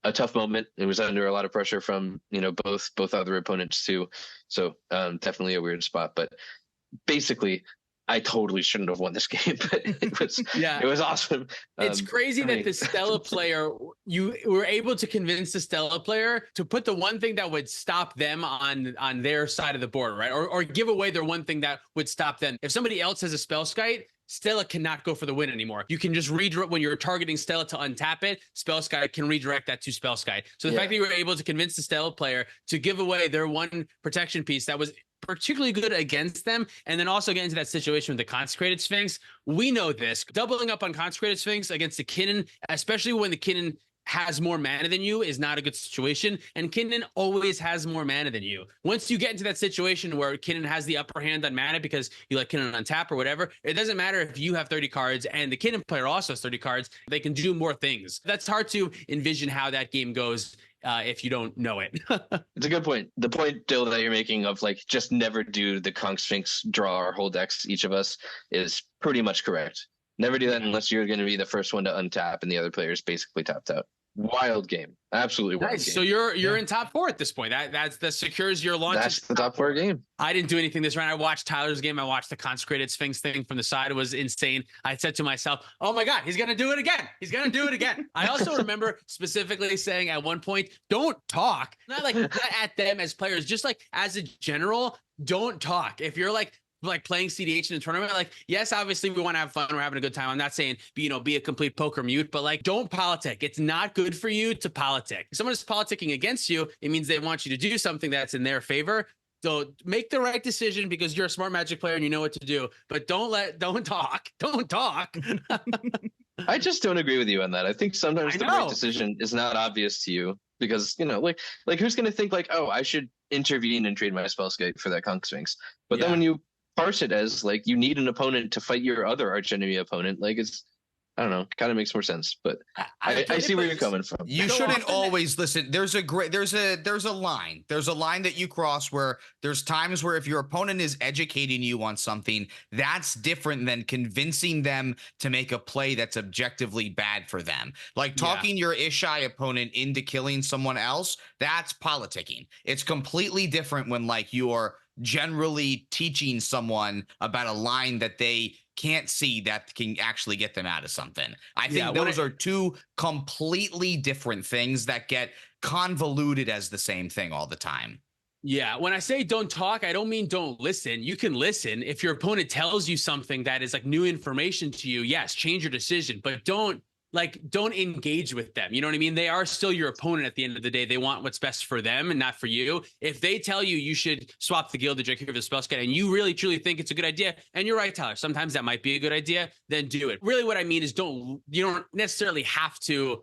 a tough moment. It was under a lot of pressure from both other opponents too, so definitely a weird spot. But basically, I totally shouldn't have won this game, but it was awesome. It's crazy that the Stella player, you were able to convince the Stella player to put the one thing that would stop them on their side of the board, right? Or give away their one thing that would stop them. If somebody else has a Spellskite, Stella cannot go for the win anymore. You can just redirect when you're targeting Stella to untap it. Spellskite can redirect that to Spellskite. So the fact that you were able to convince the Stella player to give away their one protection piece that was particularly good against them, and then also get into that situation with the Consecrated Sphinx. We know this. Doubling up on Consecrated Sphinx against the Kinnan, especially when the Kinnan has more mana than you, is not a good situation. And Kinnan always has more mana than you. Once you get into that situation where Kinnan has the upper hand on mana because you let Kinnan untap or whatever, it doesn't matter if you have 30 cards and the Kinnan player also has 30 cards. They can do more things. That's hard to envision how that game goes if you don't know it. It's a good point. The point, Dill, that you're making of just never do the Conch Sphinx draw our whole decks, each of us, is pretty much correct. Never do that unless you're going to be the first one to untap and the other player's basically tapped out. Wild game. Absolutely wild game. So you're in top 4 at this point. That secures your launch. That's the top 4 game. I didn't do anything this round. I watched Tyler's game. I watched the Consecrated Sphinx thing from the side. It was insane. I said to myself, oh my God, he's going to do it again. He's going to do it again. I also remember specifically saying at one point, don't talk. Not at them as players, just as a general, don't talk. If you're playing cEDH in a tournament, yes, obviously we want to have fun. We're having a good time. I'm not saying be a complete poker mute, but don't politic. It's not good for you to politic. If someone is politicking against you, it means they want you to do something that's in their favor. So make the right decision because you're a smart Magic player and you know what to do, but don't talk. Don't talk. I just don't agree with you on that. I think sometimes the right decision is not obvious to you because, who's going to think oh, I should intervene and trade my Spellskite for that Conch Sphinx. But then when you parse it as you need an opponent to fight your other archenemy opponent, it's, I don't know, kind of makes more sense. But I see where you're coming from. You shouldn't always listen. There's a line. There's a line that you cross where there's times where if your opponent is educating you on something, that's different than convincing them to make a play that's objectively bad for them. Talking your Ishai opponent into killing someone else, that's politicking. It's completely different when you're generally teaching someone about a line that they can't see that can actually get them out of something. I think those are two completely different things that get convoluted as the same thing all the time. Yeah, when I say don't talk, I don't mean don't listen. You can listen. If your opponent tells you something that is new information to you, yes, change your decision, but don't engage with them. You know what I mean? They are still your opponent at the end of the day. They want what's best for them and not for you. If they tell you you should swap the Gilded Drake for the Spellskite and you really truly think it's a good idea, and you're right, Tyler, sometimes that might be a good idea, then do it. Really what I mean is you don't necessarily have to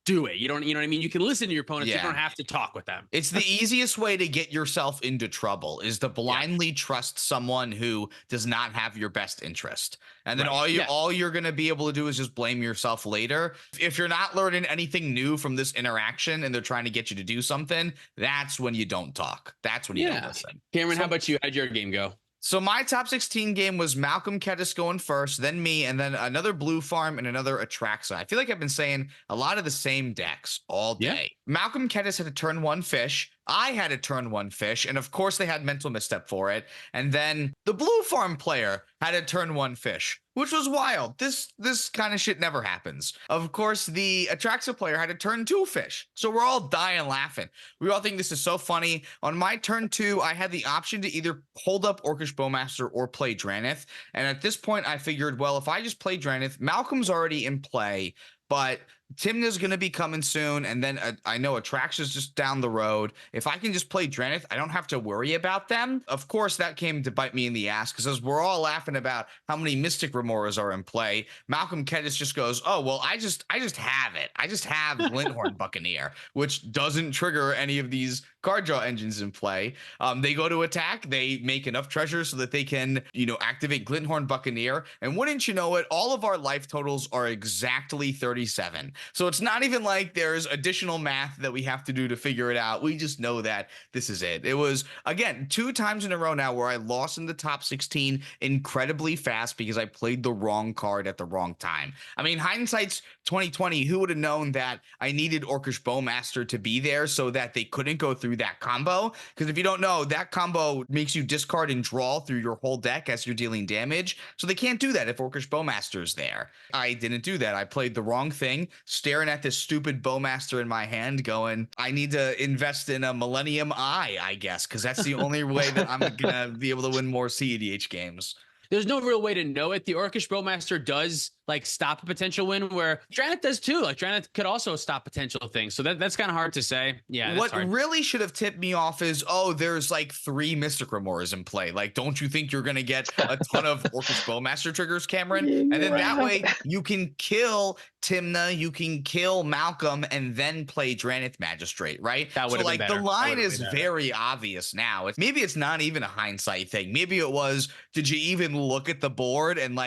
do it. You know what I mean? You can listen to your opponents. You don't have to talk with them. It's the easiest way to get yourself into trouble is to blindly trust someone who does not have your best interest. And then all you're going to be able to do is just blame yourself later. If you're not learning anything new from this interaction and they're trying to get you to do something, that's when you don't talk. That's when you don't listen. Cameron, how about you? How'd your game go? So my top 16 game was Malcolm Kettis going first, then me, and then another Blue Farm and another Atraxa. I feel like I've been saying a lot of the same decks all day. Yeah. Malcolm Kettis had a turn 1 fish. I had a turn 1 fish, and of course they had mental misstep for it. And then the blue farm player had a turn 1 fish, which was wild. This kind of shit never happens. Of course, the Atraxa player had a turn 2 fish. So we're all dying laughing. We all think this is so funny. On my turn 2, I had the option to either hold up Orcish Bowmaster or play Dranith. And at this point, I figured, well, if I just play Dranith, Malcolm's already in play, but Timna's going to be coming soon, and then I know Atraxa's just down the road. If I can just play Dranith, I don't have to worry about them. Of course, that came to bite me in the ass, because as we're all laughing about how many Mystic Remoras are in play, Malcolm Kedis just goes, oh, well, I just have it. I just have Glinthorn Buccaneer, which doesn't trigger any of these card draw engines in play. They go to attack, they make enough treasures so that they can, activate Glinthorn Buccaneer, and wouldn't you know it, all of our life totals are exactly 37. So it's not even like there's additional math that we have to do to figure it out. We just know that this is it. It was, again, 2 times in a row now where I lost in the top 16 incredibly fast because I played the wrong card at the wrong time. I mean, hindsight's 2020. Who would have known that I needed Orcish Bowmaster to be there so that they couldn't go through that combo? Because if you don't know, that combo makes you discard and draw through your whole deck as you're dealing damage. So they can't do that if Orcish Bowmaster's there. I didn't do that. I played the wrong thing, staring at this stupid Bowmaster in my hand going, I need to invest in a Millennium Eye, I guess, because that's the only way that I'm going to be able to win more cEDH games. There's no real way to know it. The Orcish Bowmaster does stop a potential win, where Dranith does too. Dranith could also stop potential things. So that's kind of hard to say. Yeah. What really should have tipped me off is, there's 3 Mystic Remoras in play. Don't you think you're going to get a ton of Orcish Bowmaster triggers, Cameron? And then that way you can kill Timna, you can kill Malcolm, and then play Dranith Magistrate, right? That would have been better. The line is very obvious now. Maybe it's not even a hindsight thing. Maybe it was, did you even look at the board and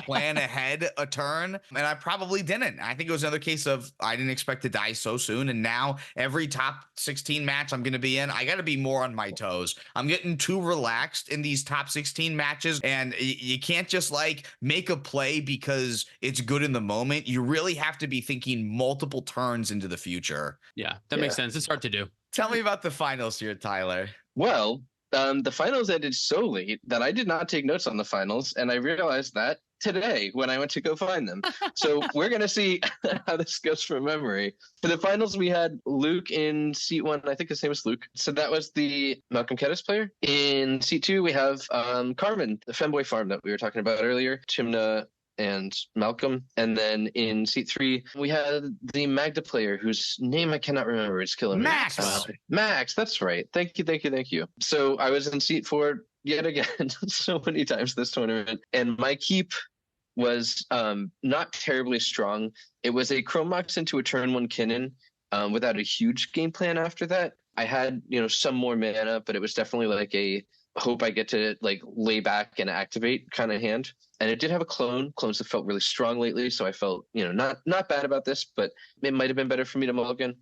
plan ahead a turn? And I probably didn't. I think it was another case of I didn't expect to die so soon, and now every top 16 match I'm going to be in, I got to be more on my toes. I'm getting too relaxed in these top 16 matches, and you can't just make a play because it's good in the moment. You really have to be thinking multiple turns into the future. Yeah, that makes sense. It's hard to do. Tell me about the finals here, Tyler. Well, the finals ended so late that I did not take notes on the finals, and I realized that today when I went to go find them. So we're going to see how this goes from memory. For the finals, we had Luke in seat 1. I think his name was Luke. So that was the Malcolm Kedis player. In seat 2, we have Carmen, the Femboy farm that we were talking about earlier, Timna and Malcolm. And then in seat 3, we had the Magda player whose name I cannot remember. It's killing me. Max, that's right. Thank you. So I was in seat 4 yet again so many times this tournament, and my keep was not terribly strong. It was a Chrome Mox into a turn 1 Kinnan without a huge game plan after that. I had some more mana, but it was definitely a hope I get to lay back and activate kind of hand. And it did have a clones that felt really strong lately, so I felt not bad about this, but it might have been better for me to mulligan,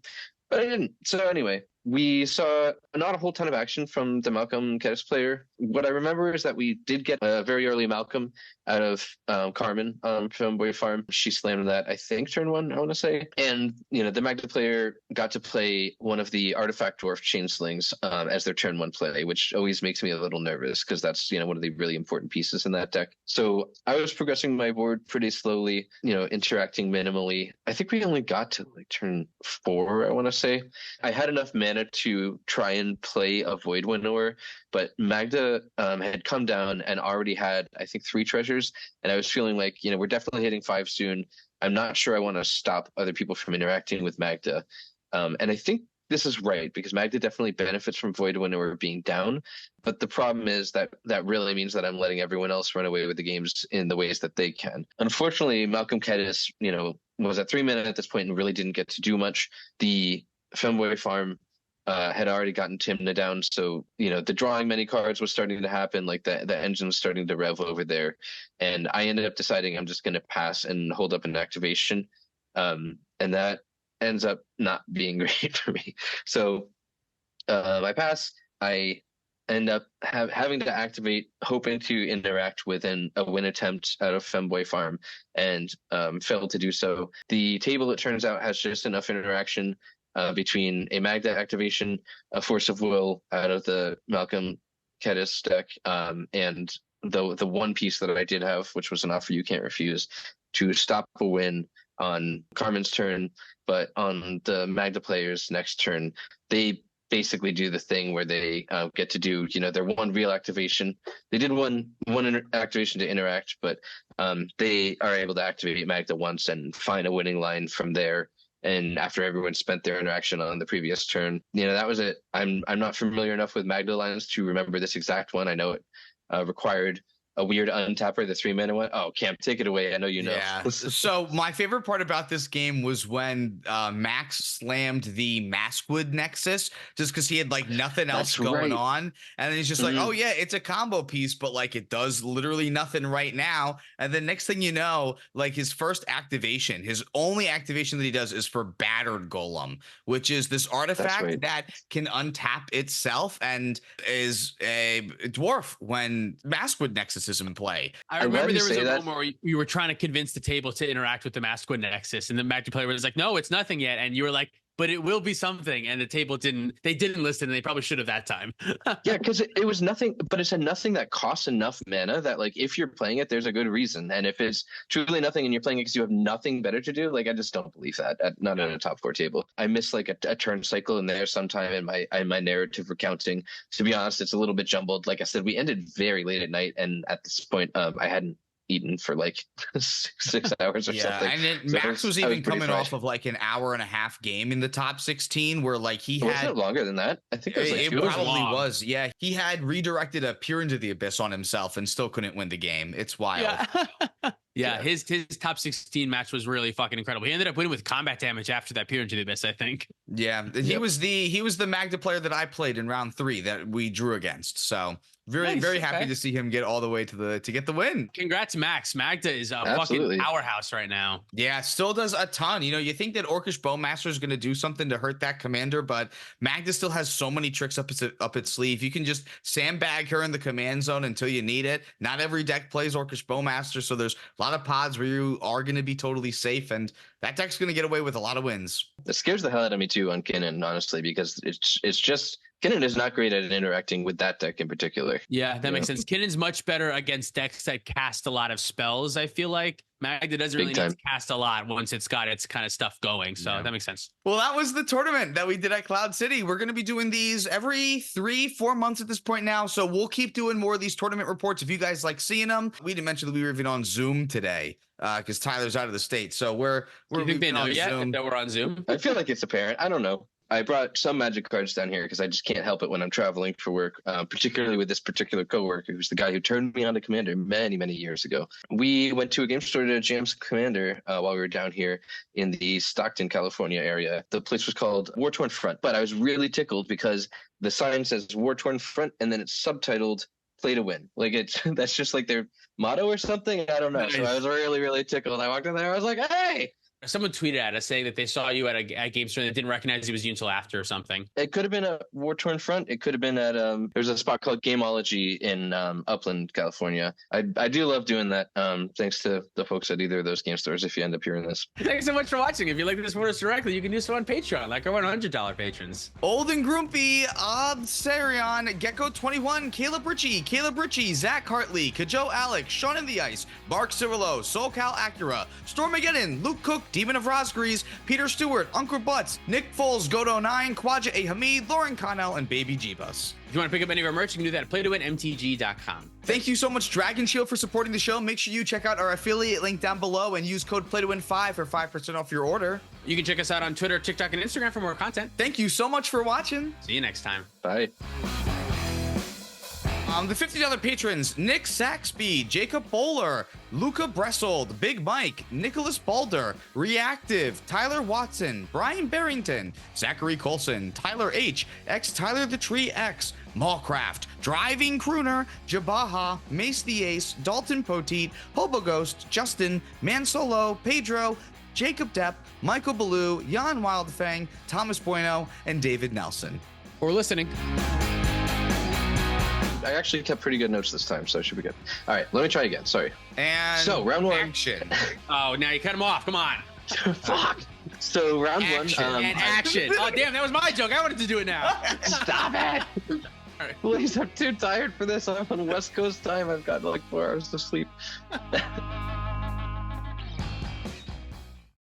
but I didn't. So anyway, we saw not a whole ton of action from the Malcolm Kedis player. What I remember is that we did get a very early Malcolm out of Carmen from Boy Farm. She slammed that, I think, turn 1, I want to say. And, the Magda player got to play one of the Artifact Dwarf Chainslings as their turn 1 play, which always makes me a little nervous because that's, one of the really important pieces in that deck. So I was progressing my board pretty slowly, interacting minimally. I think we only got to turn 4, I want to say. I had enough mana to try and play a Void Winnower, but Magda had come down and already had, I think, 3 treasures, and I was feeling like, we're definitely hitting 5 soon. I'm not sure I want to stop other people from interacting with Magda, and I think this is right because Magda definitely benefits from Void Winnower being down, but the problem is that really means that I'm letting everyone else run away with the games in the ways that they can. Unfortunately, Malcolm Kedis, was at 3 mana at this point and really didn't get to do much. The Femboy farm had already gotten Timna down, so the drawing many cards was starting to happen, the engine was starting to rev over there, and I ended up deciding I'm just going to pass and hold up an activation, and that ends up not being great for me. So I pass. I end up having to activate, hoping to interact with a win attempt out of Femboy farm, and failed to do so. The table, it turns out, has just enough interaction between a Magda activation, a Force of Will out of the Malcolm Kedis deck, and the one piece that I did have, which was an offer you can't refuse, to stop a win on Carmen's turn, but on the Magda player's next turn, they basically do the thing where they get to do, their one real activation. They did one activation to interact, but they are able to activate Magda once and find a winning line from there. And after everyone spent their interaction on the previous turn, that was it. I'm not familiar enough with Magda lines to remember this exact one. I know it required a weird untapper, the 3-mana one. Oh, Camp, take it away. I know you know. Yeah. So my favorite part about this game was when Max slammed the Maskwood Nexus just because he had like nothing else going on. And then he's just like, oh yeah, it's a combo piece, but like it does literally nothing right now. And then next thing you know, like his first activation, his only activation that he does is for Battered Golem, which is this artifact that can untap itself and is a dwarf when Maskwood Nexus is in play. I remember there was a moment where you were trying to convince the table to interact with the Maskwood Nexus, and the Magda player was like, no, it's nothing yet. And you were like, but it will be something. And the table didn't listen, and they probably should have that time. Yeah, because it was nothing, but it's a nothing that costs enough mana that like if you're playing it, there's a good reason. And if it's truly nothing and you're playing it because you have nothing better to do, like I just don't believe that. Not on a top 4 table. I miss like a turn cycle in there sometime in my narrative recounting. To be honest, it's a little bit jumbled. Like I said, we ended very late at night, and at this point, I hadn't eaten for like 6 hours or something. And Max was even coming off of like an hour and a half game in the top 16 where like he had... Wasn't it longer than that? I think it was like it probably was. Yeah. He had redirected a Peer into the Abyss on himself and still couldn't win the game. It's wild. Yeah. His top 16 match was really fucking incredible. He ended up winning with combat damage after that Peer into the Abyss, I think. Yeah. He was the Magda player that I played in round 3 that we drew against. So very happy to see him get all the way to get the win. Congrats, Max. Magda is a fucking powerhouse right now. Yeah, still does a ton. You think that Orcish Bowmaster is going to do something to hurt that commander, but Magda still has so many tricks up its sleeve. You can just sandbag her in the command zone until you need it. Not every deck plays Orcish Bowmaster, so there's a lot of pods where you are going to be totally safe, and that deck's going to get away with a lot of wins. It scares the hell out of me too on Kinnan, honestly, because it's just Kinnan is not great at interacting with that deck in particular. Yeah, that makes sense. Kinnan's much better against decks that cast a lot of spells, I feel like. Magda doesn't really need to cast a lot once it's got its kind of stuff going. So that makes sense. Well, that was the tournament that we did at Cloud City. We're going to be doing these every 3-4 months at this point now. So we'll keep doing more of these tournament reports if you guys like seeing them. We didn't mention that we were even on Zoom today because Tyler's out of the state. So we're Do you think they know yet that we're on Zoom? I feel like it's apparent. I don't know. I brought some Magic cards down here because I just can't help it when I'm traveling for work, particularly with this particular coworker who's the guy who turned me on to Commander many, many years ago. We went to a game store to jam some Commander while we were down here in the Stockton, California area. The place was called War Torn Front, but I was really tickled because the sign says War Torn Front and then it's subtitled Play to Win. Like that's just like their motto or something. I don't know. Nice. So I was really, really tickled. I walked in there. I was like, hey. Someone tweeted at us saying that they saw you at a game store and didn't recognize it was you until after or something. It could have been a War Torn Front. It could have been at there's a spot called Gameology in Upland, California. I do love doing that. Thanks to the folks at either of those game stores. If you end up hearing this, thanks so much for watching. If you like to support us directly, you can do so on Patreon, like our $100 patrons. Old and Grumpy, Sarion, Gecko21, Caleb Ritchie, Zach Hartley, Kajo Alex, Sean in the Ice, Mark Cirillo, SoCal Acura, Stormageddon, Luke Cook, Demon of Rosgrees, Peter Stewart, Uncle Butts, Nick Foles, Godo9, Quadja A. Hamid, Lauren Connell, and Baby Jeebus. If you want to pick up any of our merch, you can do that at playtowinmtg.com. Thank you so much, Dragon Shield, for supporting the show. Make sure you check out our affiliate link down below and use code PlayToWin5 for 5% off your order. You can check us out on Twitter, TikTok, and Instagram for more content. Thank you so much for watching. See you next time. Bye. The $50 patrons: Nick Saxby, Jacob Bowler, Luca Bressold, Big Mike, Nicholas Balder, Reactive, Tyler Watson, Brian Barrington, Zachary Colson, Tyler H, X Tyler the Tree X, Mallcraft, Driving Crooner, Jabaha, Mace the Ace, Dalton Poteet, Hobo Ghost, Justin, Mansolo, Pedro, Jacob Depp, Michael Ballou, Jan Wildfang, Thomas Bueno, and David Nelson. For listening. I actually kept pretty good notes this time, so it should be good. All right, let me try again. Sorry. And so round 1. Action. Oh, now you cut him off. Come on. Fuck. So round Action. one. And action. Oh, damn, that was my joke. I wanted to do it now. Stop it. Alright. Please, I'm too tired for this. I'm on West Coast time. I've got like 4 hours of sleep.